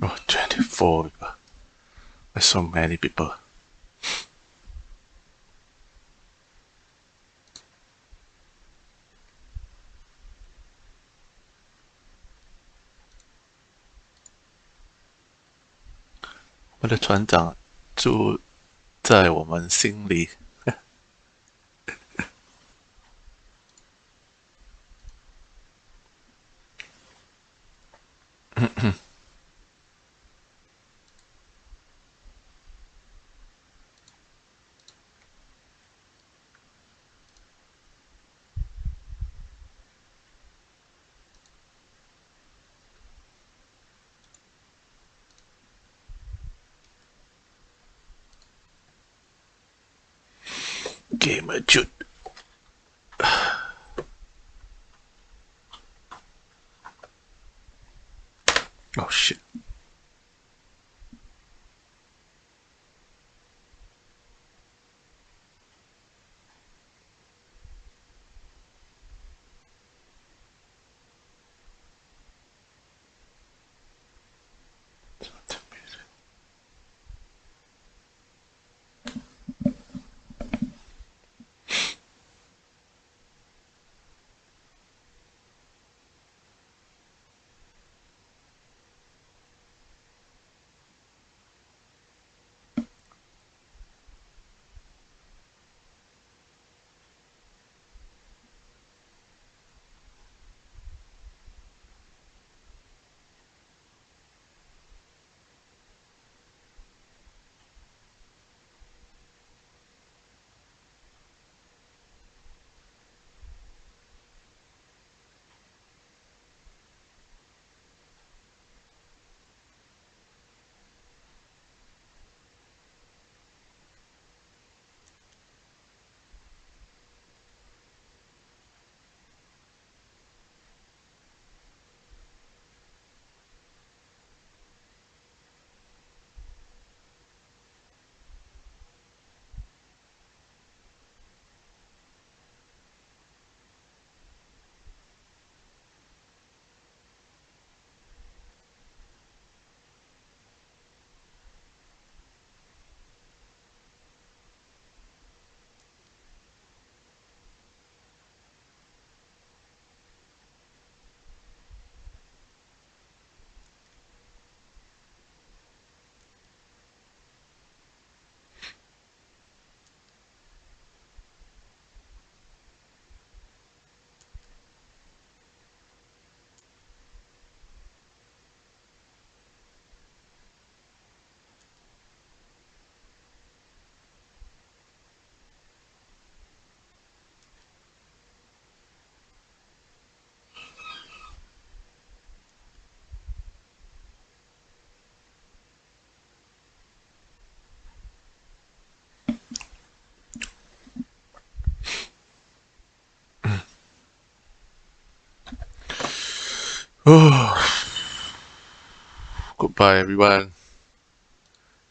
Oh, 24 people. There's so many people.我的船长住在我们心里。Gamer Jude. Oh shit. Goodbye, everyone.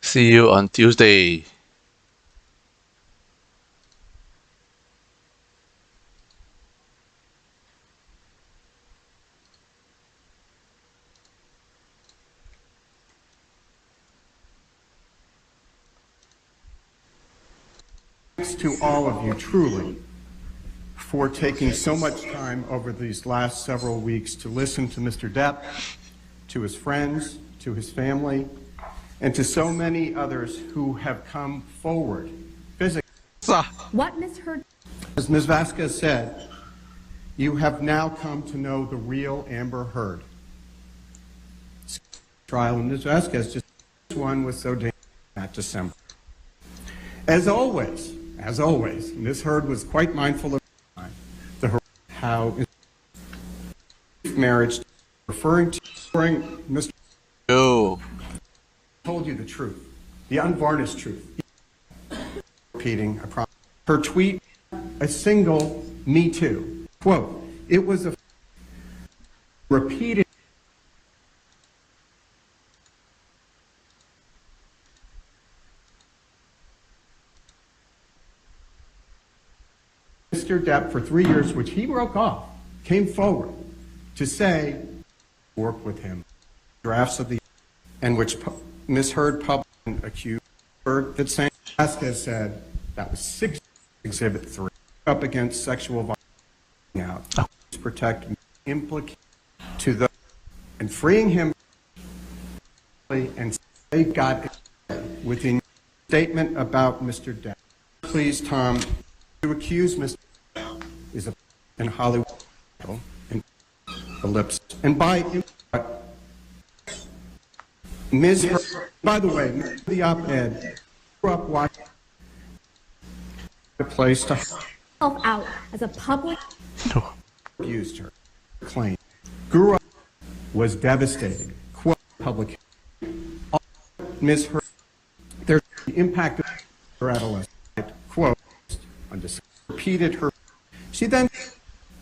See you on Tuesday. Thanks to all of you, truly, for taking so much time over these last several weeks to listen to Mr. Depp, to his friends, to his family, and to so many others who have come forward physically. What Ms. Heard? As Ms. Vasquez said, you have now come to know the real Amber Heard. Trial, and Ms. Vasquez just one was so dangerous that December. As always, Ms. Heard was quite mindful of how marriage, referring to Mr. Yo. Told you the truth, the unvarnished truth. Repeating, I promise. Her tweet, a single Me Too. Quote, it was a repeated Mr. Depp for 3 years, which he broke off, came forward to say, work with him, drafts of the, and which Ms. Heard published accused her that San Vasquez said that was 6 Exhibit 3 up against sexual violence out to protect implication to the and freeing him and they got within statement about Mr. Depp. Please, Tom, to accuse Mr. Depp is a in Hollywood and ellipsis and by Ms. Heard, by the way, the op-ed grew up watching the place to Out as a public. used her claim. Grew up was devastating. Quote public. Ms. Heard, there's the impact of her adolescence. Quote on December, repeated her. She then,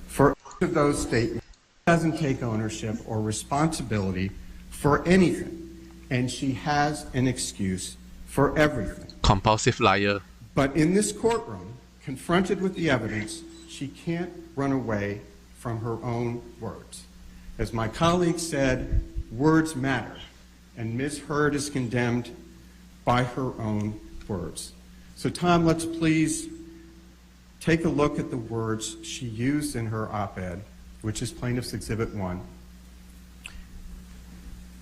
for each of those statements, doesn't take ownership or responsibility for anything. And she has an excuse for everything. Compulsive liar. But in this courtroom, confronted with the evidence, she can't run away from her own words. As my colleague said, words matter, and Ms. Heard is condemned by her own words. So Tom, let's please take a look at the words she used in her op-ed, which is Plaintiff's Exhibit 1,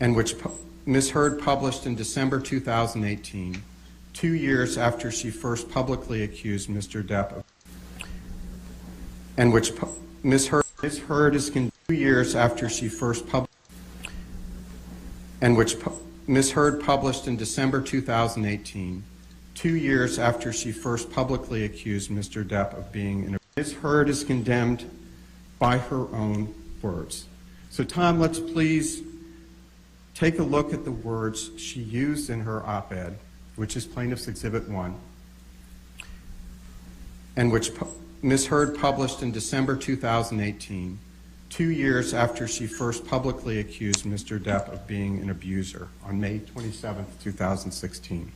and which Ms. Heard published in December 2018, 2 years after she first publicly accused Mr. Depp of, and which Ms. Heard is 2 years after she first published, and which Ms. Heard published in December 2018, 2 years after she first publicly accused Mr. Depp of being in a Ms. Heard is condemned by her own words. So Tom, let's please take a look at the words she used in her op-ed, which is Plaintiff's Exhibit 1, and which Ms. Heard published in December 2018, 2 years after she first publicly accused Mr. Depp of being an abuser on May 27, 2016.